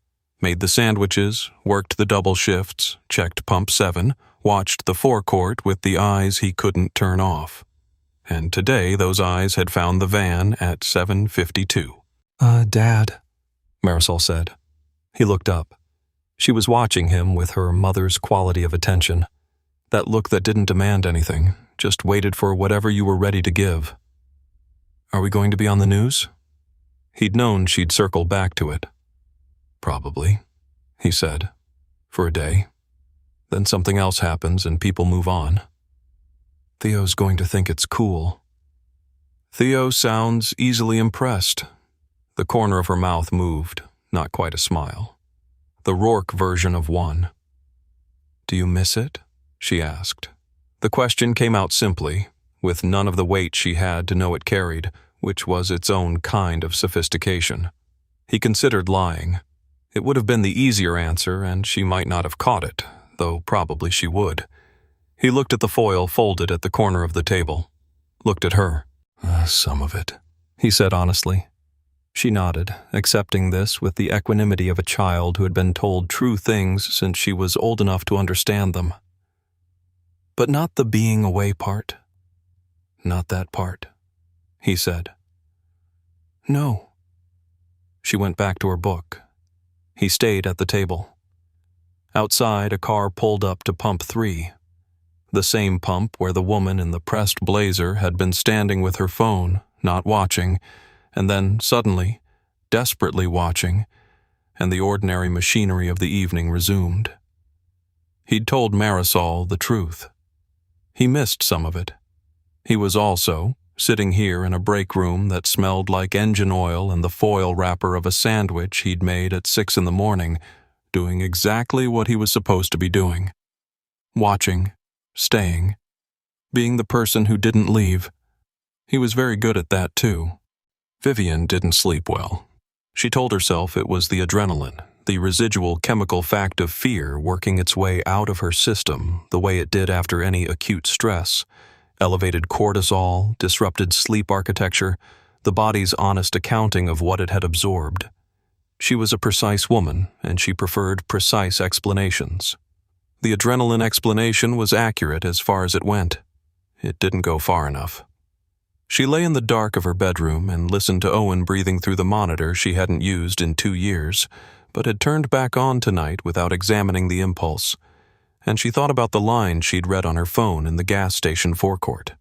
made the sandwiches, worked the double shifts, checked Pump 7, watched the forecourt with the eyes he couldn't turn off. And today those eyes had found the van at 7:52. Dad, Marisol said. He looked up. She was watching him with her mother's quality of attention. That look that didn't demand anything, just waited for whatever you were ready to give. Are we going to be on the news? He'd known she'd circle back to it. Probably, he said, for a day. Then something else happens and people move on. Theo's going to think it's cool. Theo sounds easily impressed. The corner of her mouth moved, not quite a smile. The Rourke version of one. Do you miss it? She asked. The question came out simply, with none of the weight she had to know it carried, which was its own kind of sophistication. He considered lying. It would have been the easier answer, and she might not have caught it, though probably she would. He looked at the foil folded at the corner of the table. Looked at her. Some of it, he said honestly. She nodded, accepting this with the equanimity of a child who had been told true things since she was old enough to understand them. But not the being away part. Not that part, he said. No. She went back to her book. He stayed at the table. Outside, a car pulled up to Pump 3. The same pump where the woman in the pressed blazer had been standing with her phone, not watching, and then suddenly, desperately watching, and the ordinary machinery of the evening resumed. He'd told Marisol the truth. He missed some of it. He was also, sitting here in a break room that smelled like engine oil and the foil wrapper of a sandwich he'd made at 6 a.m, doing exactly what he was supposed to be doing. Watching, staying, being the person who didn't leave. He was very good at that too. Vivian didn't sleep well. She told herself it was the adrenaline, the residual chemical fact of fear working its way out of her system the way it did after any acute stress, elevated cortisol, disrupted sleep architecture, the body's honest accounting of what it had absorbed. She was a precise woman, and she preferred precise explanations. The adrenaline explanation was accurate as far as it went. It didn't go far enough. She lay in the dark of her bedroom and listened to Owen breathing through the monitor she hadn't used in 2 years, but had turned back on tonight without examining the impulse, and she thought about the line she'd read on her phone in the gas station forecourt.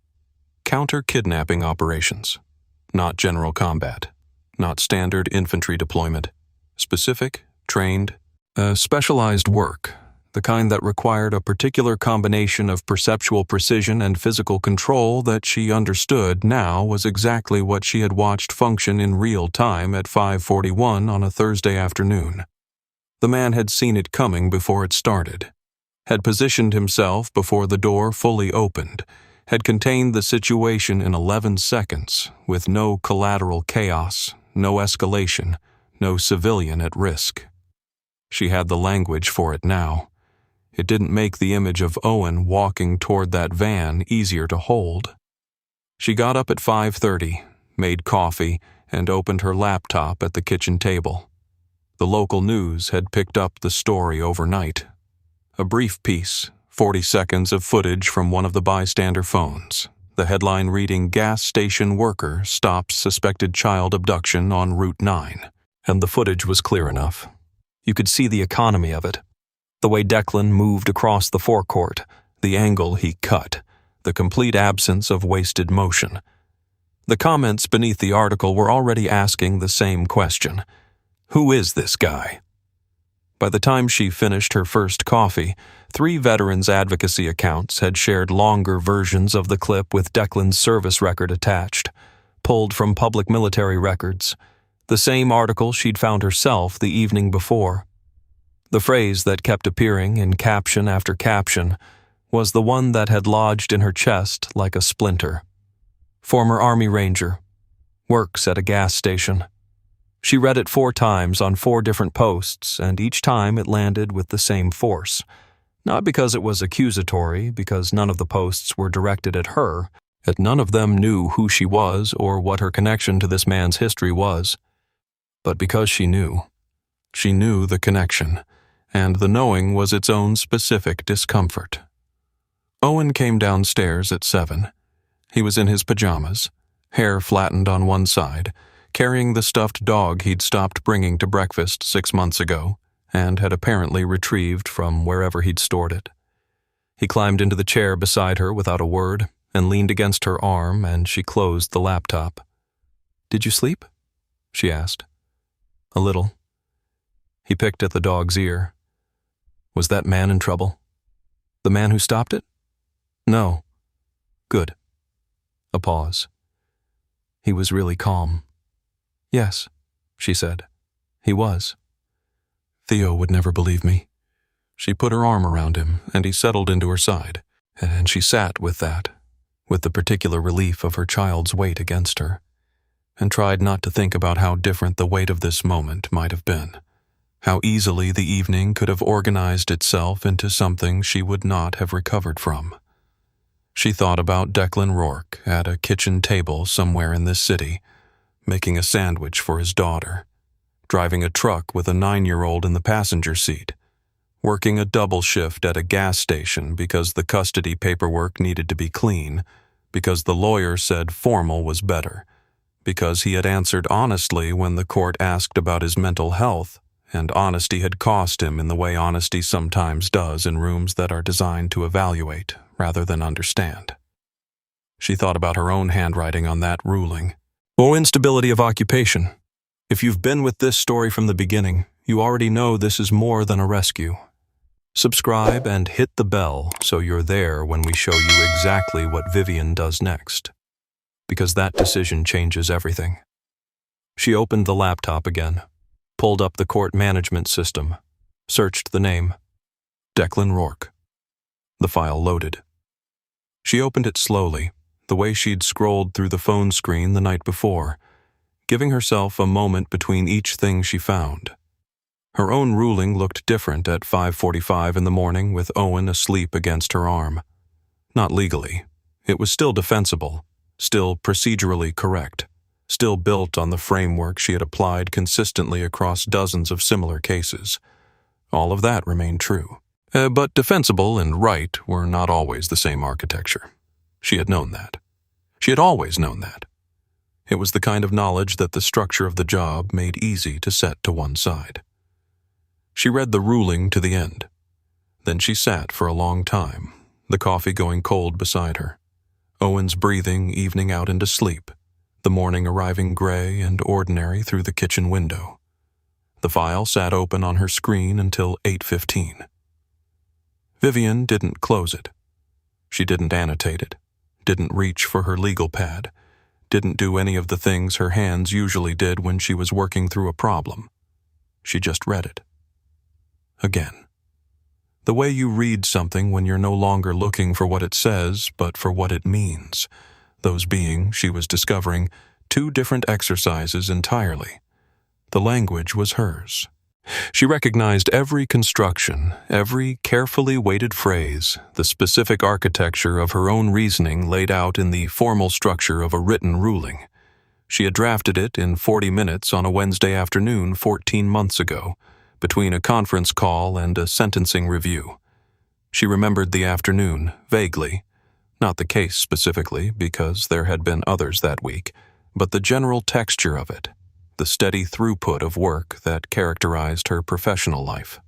Counter-kidnapping operations. Not general combat. Not standard infantry deployment. Specific, trained, specialized work, the kind that required a particular combination of perceptual precision and physical control that she understood now was exactly what she had watched function in real time at 5:41 on a Thursday afternoon. The man had seen it coming before it started, had positioned himself before the door fully opened, had contained the situation in 11 seconds with no collateral chaos, no escalation, no civilian at risk. She had the language for it now. It didn't make the image of Owen walking toward that van easier to hold. She got up at 5:30, made coffee, and opened her laptop at the kitchen table. The local news had picked up the story overnight. A brief piece, 40 seconds of footage from one of the bystander phones. The headline reading, "Gas Station Worker Stops Suspected Child Abduction on Route 9. And the footage was clear enough. You could see the economy of it. The way Declan moved across the forecourt, the angle he cut, the complete absence of wasted motion. The comments beneath the article were already asking the same question. Who is this guy? By the time she finished her first coffee, 3 veterans advocacy accounts had shared longer versions of the clip with Declan's service record attached, pulled from public military records, the same article she'd found herself the evening before. The phrase that kept appearing in caption after caption was the one that had lodged in her chest like a splinter. Former Army Ranger. Works at a gas station. She read it 4 times on 4 different posts, and each time it landed with the same force. Not because it was accusatory, because none of the posts were directed at her, and none of them knew who she was or what her connection to this man's history was. But because she knew. She knew the connection, and the knowing was its own specific discomfort. Owen came downstairs at 7. He was in his pajamas, hair flattened on one side, carrying the stuffed dog he'd stopped bringing to breakfast 6 months ago and had apparently retrieved from wherever he'd stored it. He climbed into the chair beside her without a word and leaned against her arm, and she closed the laptop. "Did you sleep?" she asked. "A little." He picked at the dog's ear. "Was that man in trouble? The man who stopped it?" "No." "Good." A pause. "He was really calm." "Yes," she said. "He was." "Theo would never believe me." She put her arm around him, and he settled into her side, and she sat with that, with the particular relief of her child's weight against her, and tried not to think about how different the weight of this moment might have been, how easily the evening could have organized itself into something she would not have recovered from. She thought about Declan Rourke at a kitchen table somewhere in this city, making a sandwich for his daughter, driving a truck with a 9-year-old in the passenger seat, working a double shift at a gas station because the custody paperwork needed to be clean, because the lawyer said formal was better, because he had answered honestly when the court asked about his mental health, and honesty had cost him in the way honesty sometimes does in rooms that are designed to evaluate rather than understand. She thought about her own handwriting on that ruling. Or instability of occupation. If you've been with this story from the beginning, you already know this is more than a rescue. Subscribe and hit the bell so you're there when we show you exactly what Vivian does next, because that decision changes everything. She opened the laptop again, pulled up the court management system, searched the name. Declan Rourke. The file loaded. She opened it slowly, the way she'd scrolled through the phone screen the night before, giving herself a moment between each thing she found. Her own ruling looked different at 5:45 in the morning with Owen asleep against her arm. Not legally. It was still defensible, still procedurally correct, still built on the framework she had applied consistently across dozens of similar cases. All of that remained true. But defensible and right were not always the same architecture. She had known that. She had always known that. It was the kind of knowledge that the structure of the job made easy to set to one side. She read the ruling to the end. Then she sat for a long time, the coffee going cold beside her. Owen's breathing evening out into sleep, the morning arriving gray and ordinary through the kitchen window. The file sat open on her screen until 8:15. Vivian didn't close it. She didn't annotate it, didn't reach for her legal pad, didn't do any of the things her hands usually did when she was working through a problem. She just read it. Again. The way you read something when you're no longer looking for what it says, but for what it means. Those being, she was discovering, two different exercises entirely. The language was hers. She recognized every construction, every carefully weighted phrase, the specific architecture of her own reasoning laid out in the formal structure of a written ruling. She had drafted it in 40 minutes on a Wednesday afternoon 14 months ago, between a conference call and a sentencing review. She remembered the afternoon, vaguely, not the case specifically, because there had been others that week, but the general texture of it, the steady throughput of work that characterized her professional life.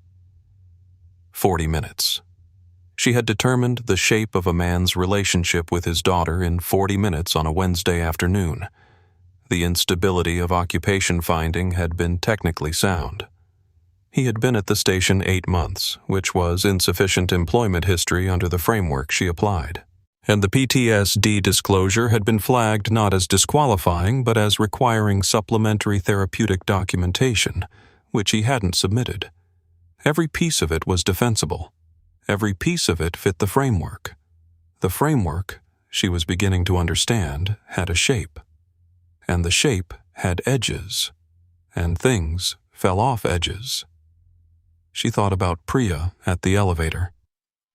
40 minutes. She had determined the shape of a man's relationship with his daughter in 40 minutes on a Wednesday afternoon. The instability of occupation finding had been technically sound. He had been at the station 8 months, which was insufficient employment history under the framework she applied. And the PTSD disclosure had been flagged not as disqualifying but as requiring supplementary therapeutic documentation, which he hadn't submitted. Every piece of it was defensible. Every piece of it fit the framework. The framework, she was beginning to understand, had a shape. And the shape had edges. And things fell off edges. She thought about Priya at the elevator.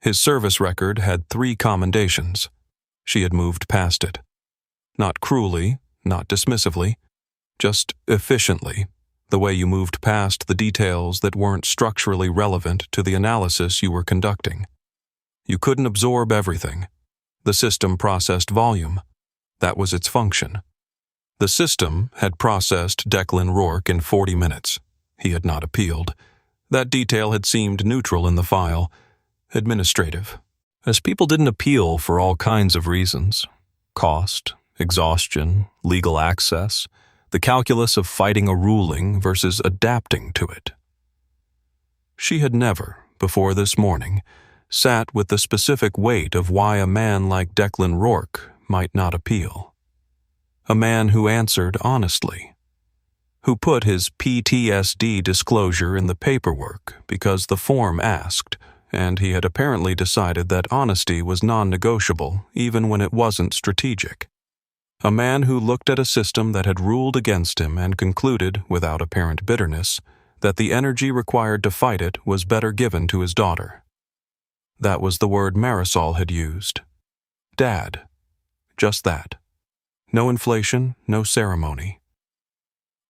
His service record had 3 commendations. She had moved past it. Not cruelly, not dismissively, just efficiently, the way you moved past the details that weren't structurally relevant to the analysis you were conducting. You couldn't absorb everything. The system processed volume. That was its function. The system had processed Declan Rourke in 40 minutes. He had not appealed. That detail had seemed neutral in the file. Administrative, as people didn't appeal for all kinds of reasons. Cost, exhaustion, legal access, the calculus of fighting a ruling versus adapting to it. She had never, before this morning, sat with the specific weight of why a man like Declan Rourke might not appeal. A man who answered honestly, who put his PTSD disclosure in the paperwork because the form asked, and he had apparently decided that honesty was non-negotiable even when it wasn't strategic. A man who looked at a system that had ruled against him and concluded, without apparent bitterness, that the energy required to fight it was better given to his daughter. That was the word Marisol had used. Dad. Just that. No inflation, no ceremony.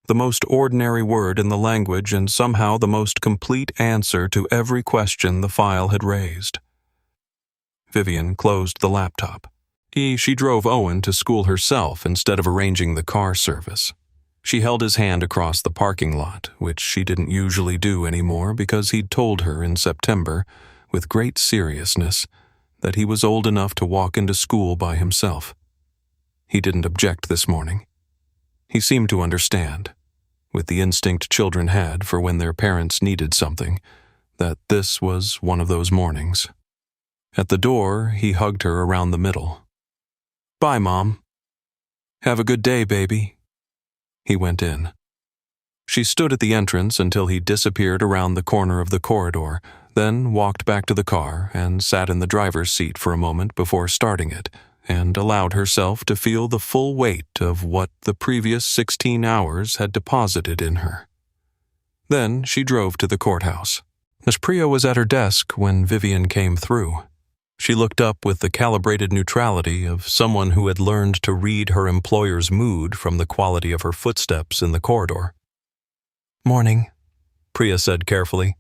The most ordinary word in the language and somehow the most complete answer to every question the file had raised. Vivian closed the laptop. She drove Owen to school herself instead of arranging the car service. She held his hand across the parking lot, which she didn't usually do anymore because he'd told her in September, with great seriousness, that he was old enough to walk into school by himself. He didn't object this morning. He seemed to understand, with the instinct children had for when their parents needed something, that this was one of those mornings. At the door, he hugged her around the middle. "Bye, Mom. Have a good day, baby." He went in. She stood at the entrance until he disappeared around the corner of the corridor, then walked back to the car and sat in the driver's seat for a moment before starting it, and allowed herself to feel the full weight of what the previous 16 hours had deposited in her. Then she drove to the courthouse. Miss Priya was at her desk when Vivian came through. She looked up with the calibrated neutrality of someone who had learned to read her employer's mood from the quality of her footsteps in the corridor. "Morning," Priya said carefully.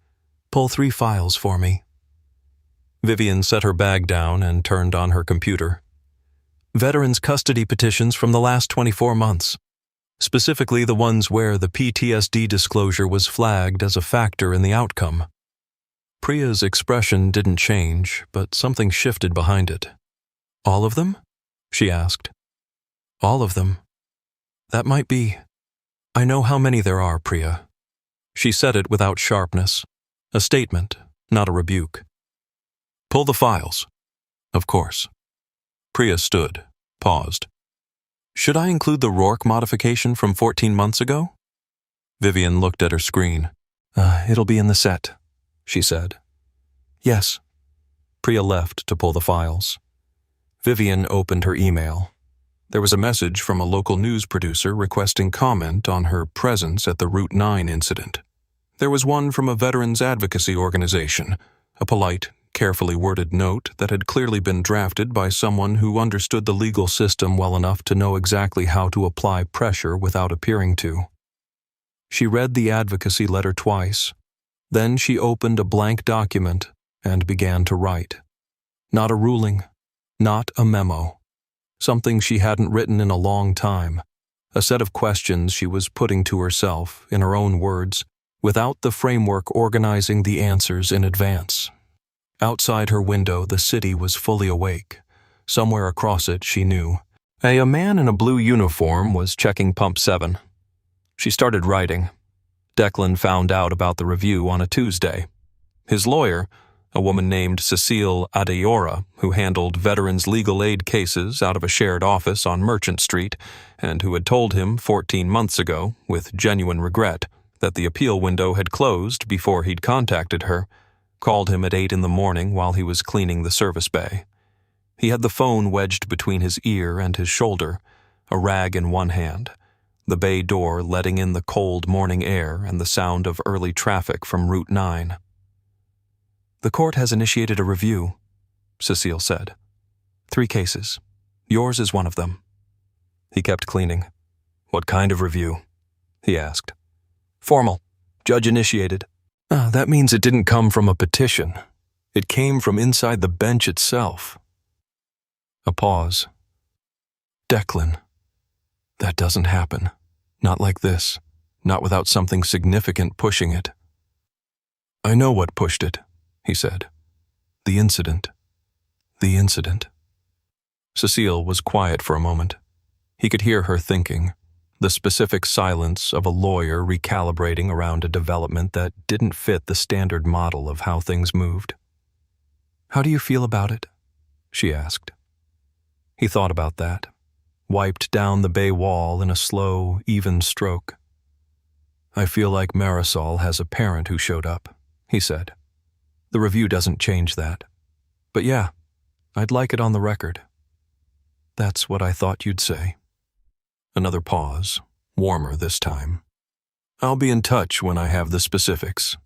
"Pull 3 files for me." Vivian set her bag down and turned on her computer. "Veterans' custody petitions from the last 24 months, specifically the ones where the PTSD disclosure was flagged as a factor in the outcome." Priya's expression didn't change, but something shifted behind it. "All of them?" she asked. All of them. That might be. I know how many there are, Priya. She said it without sharpness, a statement, not a rebuke. Pull the files. Of course. Priya stood, paused. Should I include the Rourke modification from 14 months ago? Vivian looked at her screen. It'll be in the set, she said. Yes. Priya left to pull the files. Vivian opened her email. There was a message from a local news producer requesting comment on her presence at the Route 9 incident. There was one from a veterans advocacy organization, a polite, carefully worded note that had clearly been drafted by someone who understood the legal system well enough to know exactly how to apply pressure without appearing to. She read the advocacy letter twice. Then she opened a blank document and began to write. Not a ruling, not a memo. Something she hadn't written in a long time. A set of questions she was putting to herself, in her own words, without the framework organizing the answers in advance. Outside her window, the city was fully awake. Somewhere across it, she knew. A man in a blue uniform was checking Pump 7. She started writing. Declan found out about the review on a Tuesday. His lawyer, a woman named Cecile Adeora, who handled veterans' legal aid cases out of a shared office on Merchant Street, and who had told him 14 months ago, with genuine regret, that the appeal window had closed before he'd contacted her, called him at 8 in the morning while he was cleaning the service bay. He had the phone wedged between his ear and his shoulder, a rag in one hand, the bay door letting in the cold morning air and the sound of early traffic from Route 9. The court has initiated a review, Cecile said. 3 cases. Yours is one of them. He kept cleaning. What kind of review? He asked. Formal. Judge initiated. That means it didn't come from a petition. It came from inside the bench itself. A pause. Declan. That doesn't happen. Not like this. Not without something significant pushing it. I know what pushed it, he said. The incident. The incident. Cecile was quiet for a moment. He could hear her thinking, the specific silence of a lawyer recalibrating around a development that didn't fit the standard model of how things moved. How do you feel about it? She asked. He thought about that, wiped down the bay wall in a slow, even stroke. I feel like Marisol has a parent who showed up, he said. The review doesn't change that. But yeah, I'd like it on the record. That's what I thought you'd say. Another pause, warmer this time. I'll be in touch when I have the specifics.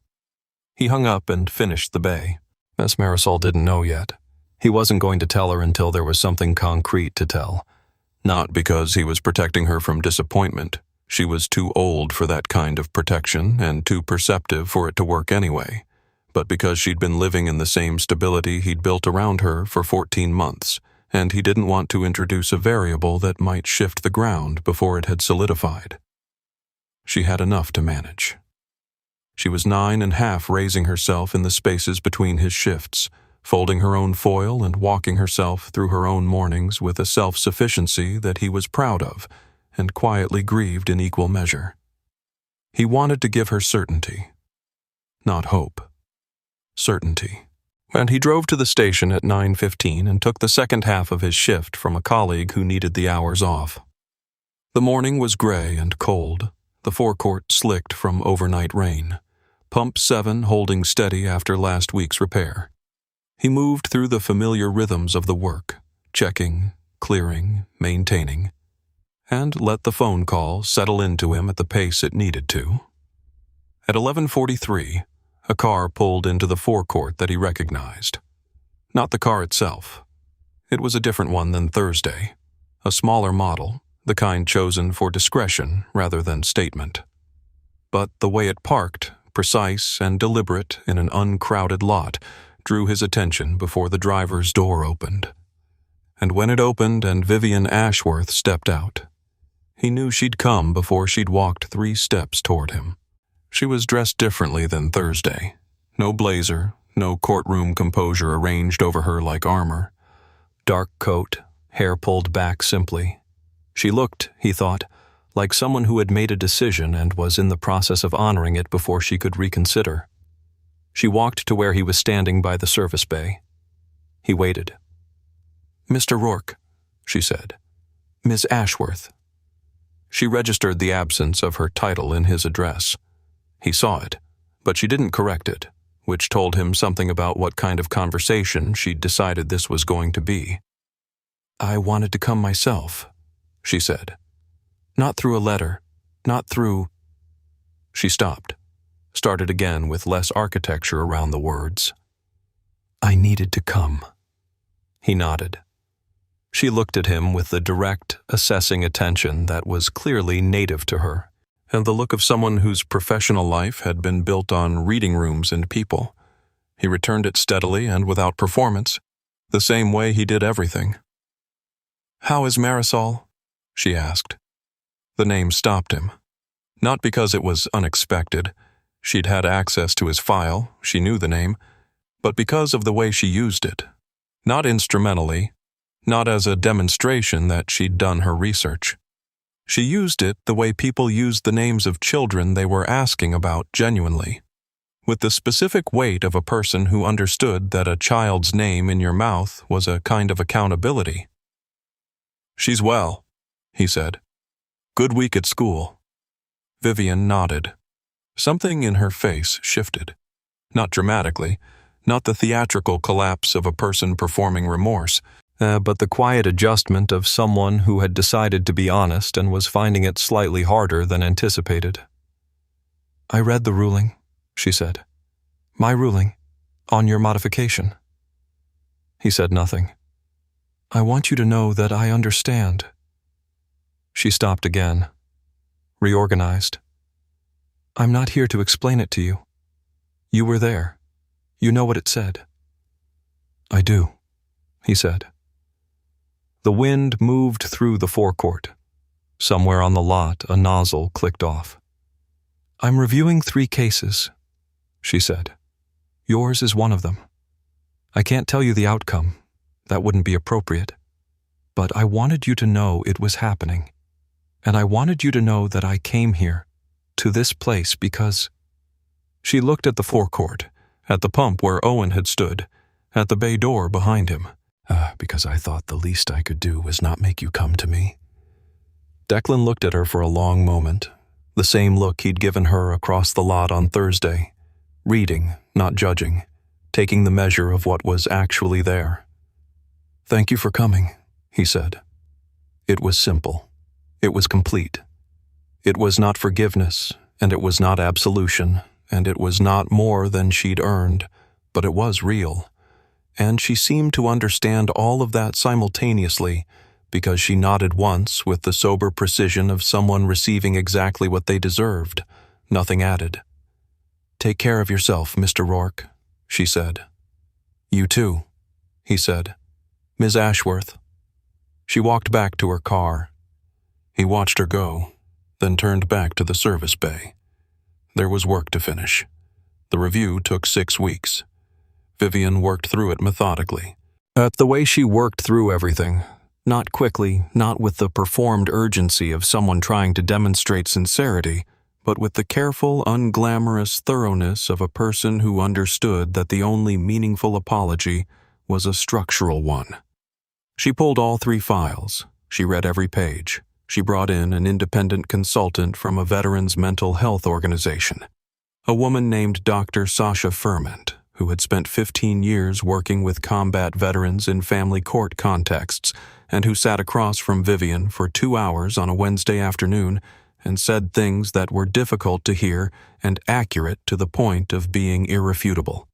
He hung up and finished the bay. As Marisol didn't know yet, he wasn't going to tell her until there was something concrete to tell. Not because he was protecting her from disappointment. She was too old for that kind of protection and too perceptive for it to work anyway. But because she'd been living in the same stability he'd built around her for 14 months, and he didn't want to introduce a variable that might shift the ground before it had solidified. She had enough to manage. She was 9.5 raising herself in the spaces between his shifts, folding her own foil and walking herself through her own mornings with a self-sufficiency that he was proud of and quietly grieved in equal measure. He wanted to give her certainty, not hope. Certainty. And he drove to the station at 9:15 and took the second half of his shift from a colleague who needed the hours off. The morning was gray and cold, the forecourt slicked from overnight rain, Pump 7 holding steady after last week's repair. He moved through the familiar rhythms of the work, checking, clearing, maintaining, and let the phone call settle into him at the pace it needed to. At 11:43, a car pulled into the forecourt that he recognized. Not the car itself. It was a different one than Thursday, a smaller model, the kind chosen for discretion rather than statement. But the way it parked, precise and deliberate in an uncrowded lot, drew his attention before the driver's door opened. And when it opened and Vivian Ashworth stepped out, he knew she'd come before she'd walked 3 steps toward him. She was dressed differently than Thursday. No blazer, no courtroom composure arranged over her like armor. Dark coat, hair pulled back simply. She looked, he thought, like someone who had made a decision and was in the process of honoring it before she could reconsider. She walked to where he was standing by the service bay. He waited. "Mr. Rourke," she said. "Miss Ashworth." She registered the absence of her title in his address. He saw it, but she didn't correct it, which told him something about what kind of conversation she'd decided this was going to be. "I wanted to come myself," she said. "Not through a letter, not through—" She stopped, started again with less architecture around the words. "I needed to come." He nodded. She looked at him with the direct, assessing attention that was clearly native to her, and the look of someone whose professional life had been built on reading rooms and people. He returned it steadily and without performance, the same way he did everything. "How is Marisol?" she asked. The name stopped him. Not because it was unexpected. She'd had access to his file, she knew the name, but because of the way she used it. Not instrumentally, not as a demonstration that she'd done her research. She used it the way people used the names of children they were asking about genuinely, with the specific weight of a person who understood that a child's name in your mouth was a kind of accountability. "She's well," he said. "Good week at school." Vivian nodded. Something in her face shifted. Not dramatically, not the theatrical collapse of a person performing remorse, but the quiet adjustment of someone who had decided to be honest and was finding it slightly harder than anticipated. "I read the ruling," she said. "My ruling, on your modification." He said nothing. "I want you to know that I understand." She stopped again, reorganized. "I'm not here to explain it to you. You were there. You know what it said." "I do," he said. The wind moved through the forecourt. Somewhere on the lot, a nozzle clicked off. "I'm reviewing 3 cases," she said. "Yours is one of them. I can't tell you the outcome. That wouldn't be appropriate. But I wanted you to know it was happening. And I wanted you to know that I came here, to this place, because—" She looked at the forecourt, at the pump where Owen had stood, at the bay door behind him. "Because I thought the least I could do was not make you come to me." Declan looked at her for a long moment, the same look he'd given her across the lot on Thursday, reading, not judging, taking the measure of what was actually there. "Thank you for coming," he said. It was simple. It was complete. It was not forgiveness, and it was not absolution, and it was not more than she'd earned, but it was real. And she seemed to understand all of that simultaneously, because she nodded once with the sober precision of someone receiving exactly what they deserved, nothing added. "Take care of yourself, Mr. Rourke," she said. "You too," he said. "Ms. Ashworth." She walked back to her car. He watched her go, then turned back to the service bay. There was work to finish. The review took 6 weeks. Vivian worked through it methodically. At the way she worked through everything, not quickly, not with the performed urgency of someone trying to demonstrate sincerity, but with the careful, unglamorous thoroughness of a person who understood that the only meaningful apology was a structural one. She pulled all 3 files. She read every page. She brought in an independent consultant from a veterans' mental health organization, a woman named Dr. Sasha Ferment, who had spent 15 years working with combat veterans in family court contexts, and who sat across from Vivian for 2 hours on a Wednesday afternoon and said things that were difficult to hear and accurate to the point of being irrefutable.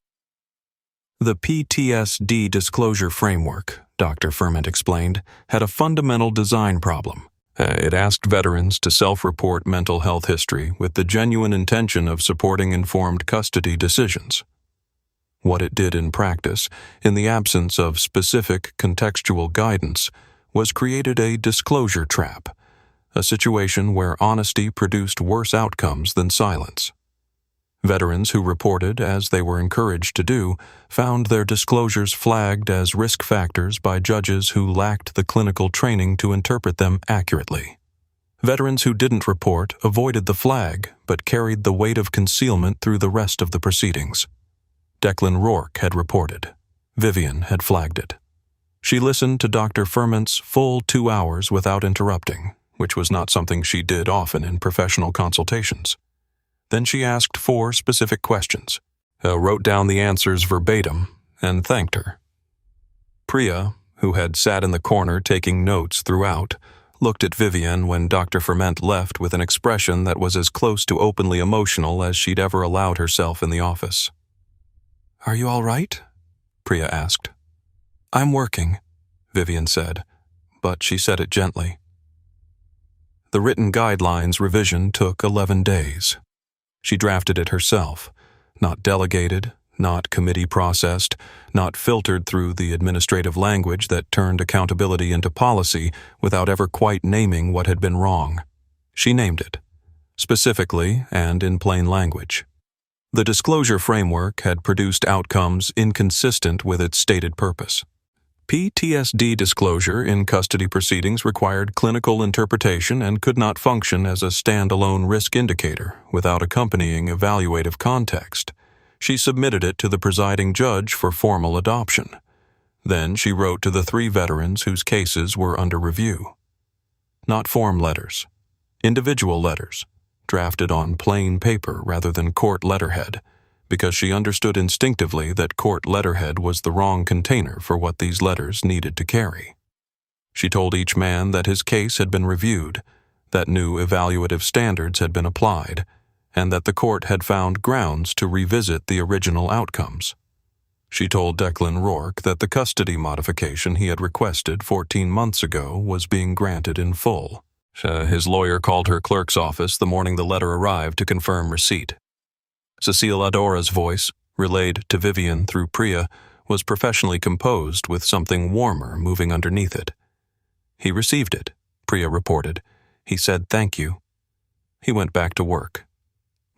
The PTSD disclosure framework, Dr. Ferment explained, had a fundamental design problem. It asked veterans to self-report mental health history with the genuine intention of supporting informed custody decisions. What it did in practice, in the absence of specific contextual guidance, was created a disclosure trap, a situation where honesty produced worse outcomes than silence. Veterans who reported, as they were encouraged to do, found their disclosures flagged as risk factors by judges who lacked the clinical training to interpret them accurately. Veterans who didn't report avoided the flag but carried the weight of concealment through the rest of the proceedings. Declan Rourke had reported. Vivian had flagged it. She listened to Dr. Ferment's full 2 hours without interrupting, which was not something she did often in professional consultations. Then she asked 4 specific questions, wrote down the answers verbatim, and thanked her. Priya, who had sat in the corner taking notes throughout, looked at Vivian when Dr. Ferment left with an expression that was as close to openly emotional as she'd ever allowed herself in the office. "Are you all right?" Priya asked. "I'm working," Vivian said, but she said it gently. The written guidelines revision took 11 days. She drafted it herself, not delegated, not committee processed, not filtered through the administrative language that turned accountability into policy without ever quite naming what had been wrong. She named it, specifically and in plain language. The disclosure framework had produced outcomes inconsistent with its stated purpose. PTSD disclosure in custody proceedings required clinical interpretation and could not function as a standalone risk indicator without accompanying evaluative context. She submitted it to the presiding judge for formal adoption. Then she wrote to the 3 veterans whose cases were under review. Not form letters, individual letters, drafted on plain paper rather than court letterhead, because she understood instinctively that court letterhead was the wrong container for what these letters needed to carry. She told each man that his case had been reviewed, that new evaluative standards had been applied, and that the court had found grounds to revisit the original outcomes. She told Declan Rourke that the custody modification he had requested 14 months ago was being granted in full. His lawyer called her clerk's office the morning the letter arrived to confirm receipt. Cecile Adora's voice, relayed to Vivian through Priya, was professionally composed with something warmer moving underneath it. "He received it," Priya reported. "He said thank you." He went back to work.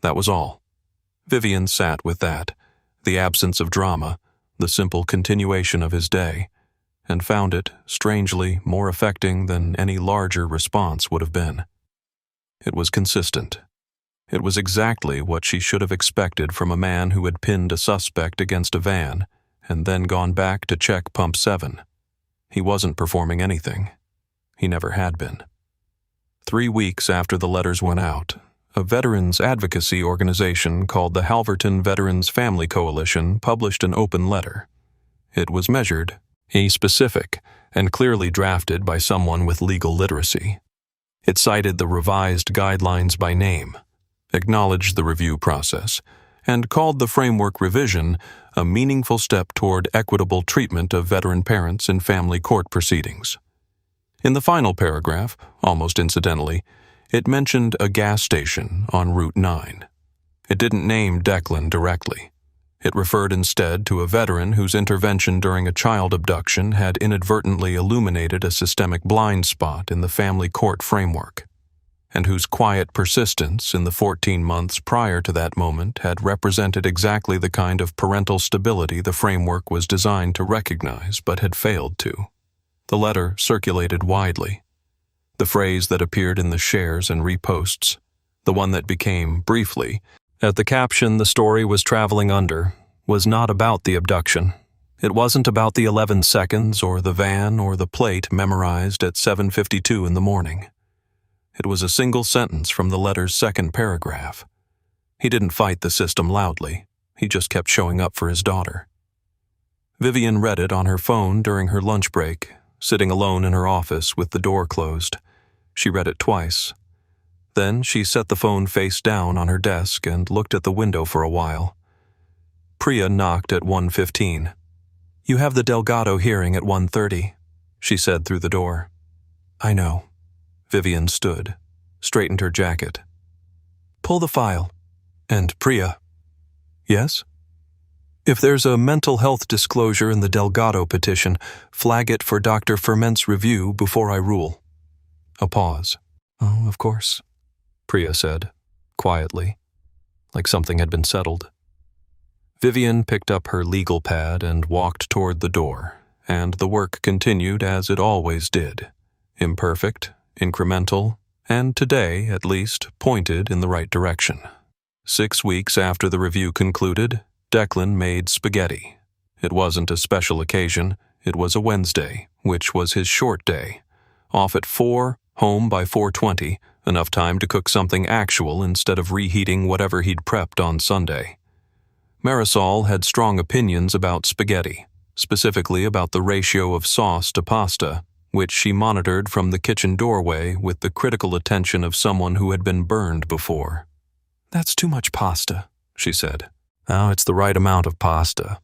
That was all. Vivian sat with that, the absence of drama, the simple continuation of his day, and found it, strangely, more affecting than any larger response would have been. It was consistent. It was exactly what she should have expected from a man who had pinned a suspect against a van and then gone back to check pump 7. He wasn't performing anything. He never had been. 3 weeks after the letters went out, a veterans advocacy organization called the Halverton Veterans Family Coalition published an open letter. It was measured, specific, and clearly drafted by someone with legal literacy. It cited the revised guidelines by name, acknowledged the review process, and called the framework revision a meaningful step toward equitable treatment of veteran parents in family court proceedings. In the final paragraph, almost incidentally, it mentioned a gas station on Route 9. It didn't name Declan directly. It referred instead to a veteran whose intervention during a child abduction had inadvertently illuminated a systemic blind spot in the family court framework, and whose quiet persistence in the 14 months prior to that moment had represented exactly the kind of parental stability the framework was designed to recognize but had failed to. The letter circulated widely. The phrase that appeared in the shares and reposts, the one that became, briefly, at the caption the story was traveling under, was not about the abduction. It wasn't about the 11 seconds or the van or the plate memorized at 7:52 in the morning. It was a single sentence from the letter's second paragraph. He didn't fight the system loudly. He just kept showing up for his daughter. Vivian read it on her phone during her lunch break, sitting alone in her office with the door closed. She read it twice. Then she set the phone face down on her desk and looked at the window for a while. Priya knocked at 1:15. "You have the Delgado hearing at 1:30, she said through the door. "I know." Vivian stood, straightened her jacket. "Pull the file." "And Priya." "Yes?" "If there's a mental health disclosure in the Delgado petition, flag it for Dr. Ferment's review before I rule." A pause. "Oh, of course," Priya said, quietly. like something had been settled. Vivian picked up her legal pad and walked toward the door, and the work continued as it always did, imperfect, incremental, and today, at least, pointed in the right direction. 6 weeks after the review concluded, Declan made spaghetti. It wasn't a special occasion, it was a Wednesday, which was his short day. Off at 4, home by 4:20, enough time to cook something actual instead of reheating whatever he'd prepped on Sunday. Marisol had strong opinions about spaghetti, specifically about the ratio of sauce to pasta, which she monitored from the kitchen doorway with the critical attention of someone who had been burned before. "That's too much pasta," she said. "Oh, it's the right amount of pasta.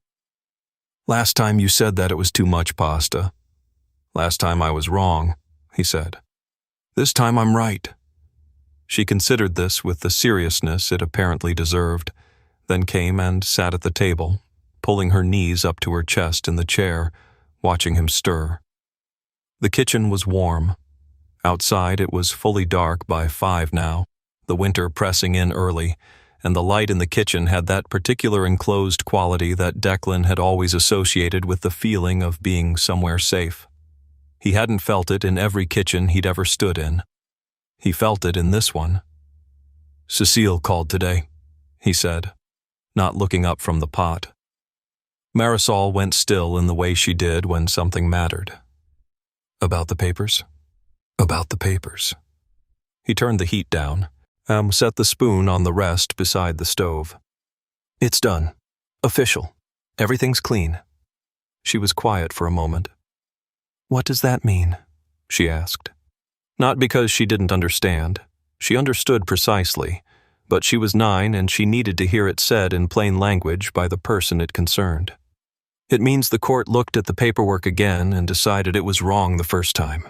Last time you said that it was too much pasta. Last time I was wrong," he said. "This time I'm right." She considered this with the seriousness it apparently deserved, then came and sat at the table, pulling her knees up to her chest in the chair, watching him stir. The kitchen was warm. Outside it was fully dark by 5 now, the winter pressing in early, and the light in the kitchen had that particular enclosed quality that Declan had always associated with the feeling of being somewhere safe. He hadn't felt it in every kitchen he'd ever stood in. He felt it in this one. "Cecile called today," he said, not looking up from the pot. Marisol went still in the way she did when something mattered. "About the papers?" "About the papers." He turned the heat down, set the spoon on the rest beside the stove. "It's done. Official. Everything's clean." She was quiet for a moment. "What does that mean?" she asked. Not because she didn't understand. She understood precisely, but she was 9 and she needed to hear it said in plain language by the person it concerned. "It means the court looked at the paperwork again and decided it was wrong the first time,"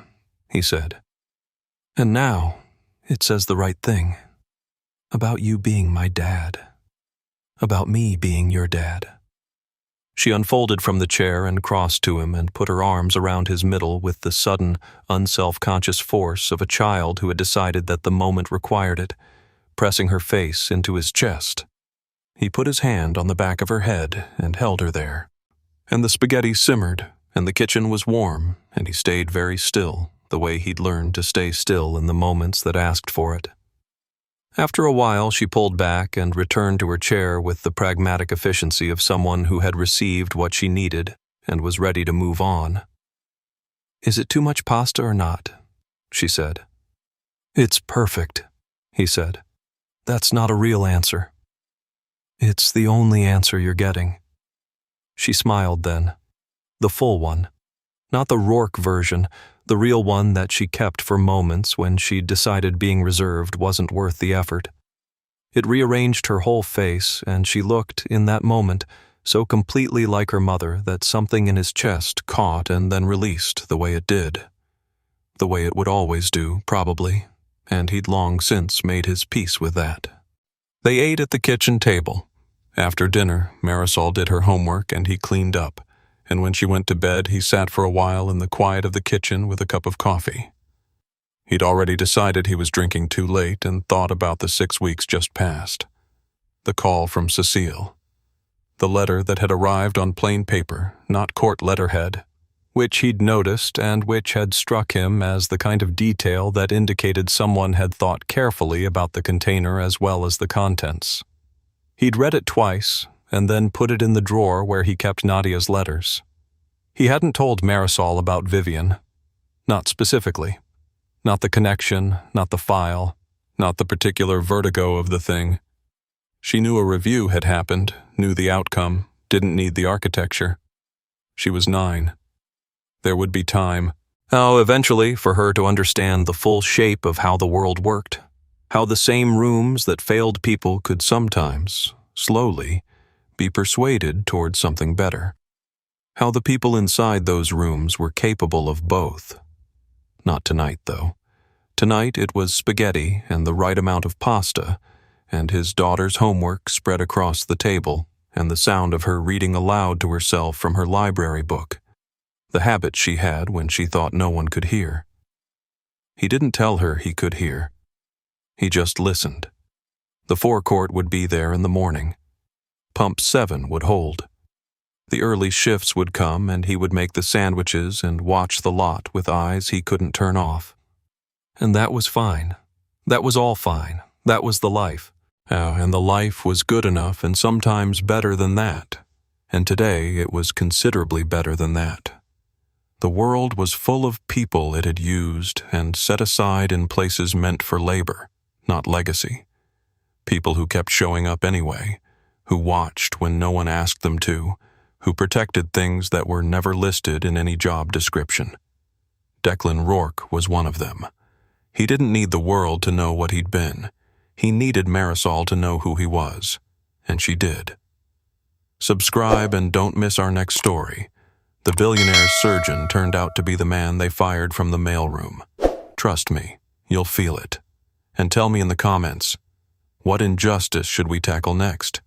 he said. "And now, it says the right thing. About you being my dad. About me being your dad." She unfolded from the chair and crossed to him and put her arms around his middle with the sudden, unself-conscious force of a child who had decided that the moment required it, pressing her face into his chest. He put his hand on the back of her head and held her there. And the spaghetti simmered, and the kitchen was warm, and he stayed very still, the way he'd learned to stay still in the moments that asked for it. After a while, she pulled back and returned to her chair with the pragmatic efficiency of someone who had received what she needed and was ready to move on. "Is it too much pasta or not?" she said. "It's perfect," he said. "That's not a real answer." "It's the only answer you're getting." She smiled then. The full one. Not the Rourke version, the real one that she kept for moments when she'd decided being reserved wasn't worth the effort. It rearranged her whole face, and she looked, in that moment, so completely like her mother that something in his chest caught and then released the way it did. The way it would always do, probably, and he'd long since made his peace with that. They ate at the kitchen table. After dinner, Marisol did her homework and he cleaned up, and when she went to bed, he sat for a while in the quiet of the kitchen with a cup of coffee. He'd already decided he was drinking too late and thought about the 6 weeks just past. The call from Cecile. The letter that had arrived on plain paper, not court letterhead, which he'd noticed and which had struck him as the kind of detail that indicated someone had thought carefully about the container as well as the contents. He'd read it twice, and then put it in the drawer where he kept Nadia's letters. He hadn't told Marisol about Vivian. Not specifically. Not the connection, not the file, not the particular vertigo of the thing. She knew a review had happened, knew the outcome, didn't need the architecture. She was 9. There would be time. Eventually, for her to understand the full shape of how the world worked. How the same rooms that failed people could sometimes, slowly, be persuaded toward something better. How the people inside those rooms were capable of both. Not tonight, though. Tonight it was spaghetti and the right amount of pasta, and his daughter's homework spread across the table, and the sound of her reading aloud to herself from her library book, the habit she had when she thought no one could hear. He didn't tell her he could hear. He just listened. The forecourt would be there in the morning. Pump 7 would hold. The early shifts would come and he would make the sandwiches and watch the lot with eyes he couldn't turn off. And that was fine. That was all fine. That was the life. And the life was good enough and sometimes better than that. And today it was considerably better than that. The world was full of people it had used and set aside in places meant for labor, not legacy. People who kept showing up anyway, who watched when no one asked them to, who protected things that were never listed in any job description. Declan Rourke was one of them. He didn't need the world to know what he'd been. He needed Marisol to know who he was, and she did. Subscribe and don't miss our next story. The billionaire's surgeon turned out to be the man they fired from the mailroom. Trust me, you'll feel it. And tell me in the comments, what injustice should we tackle next?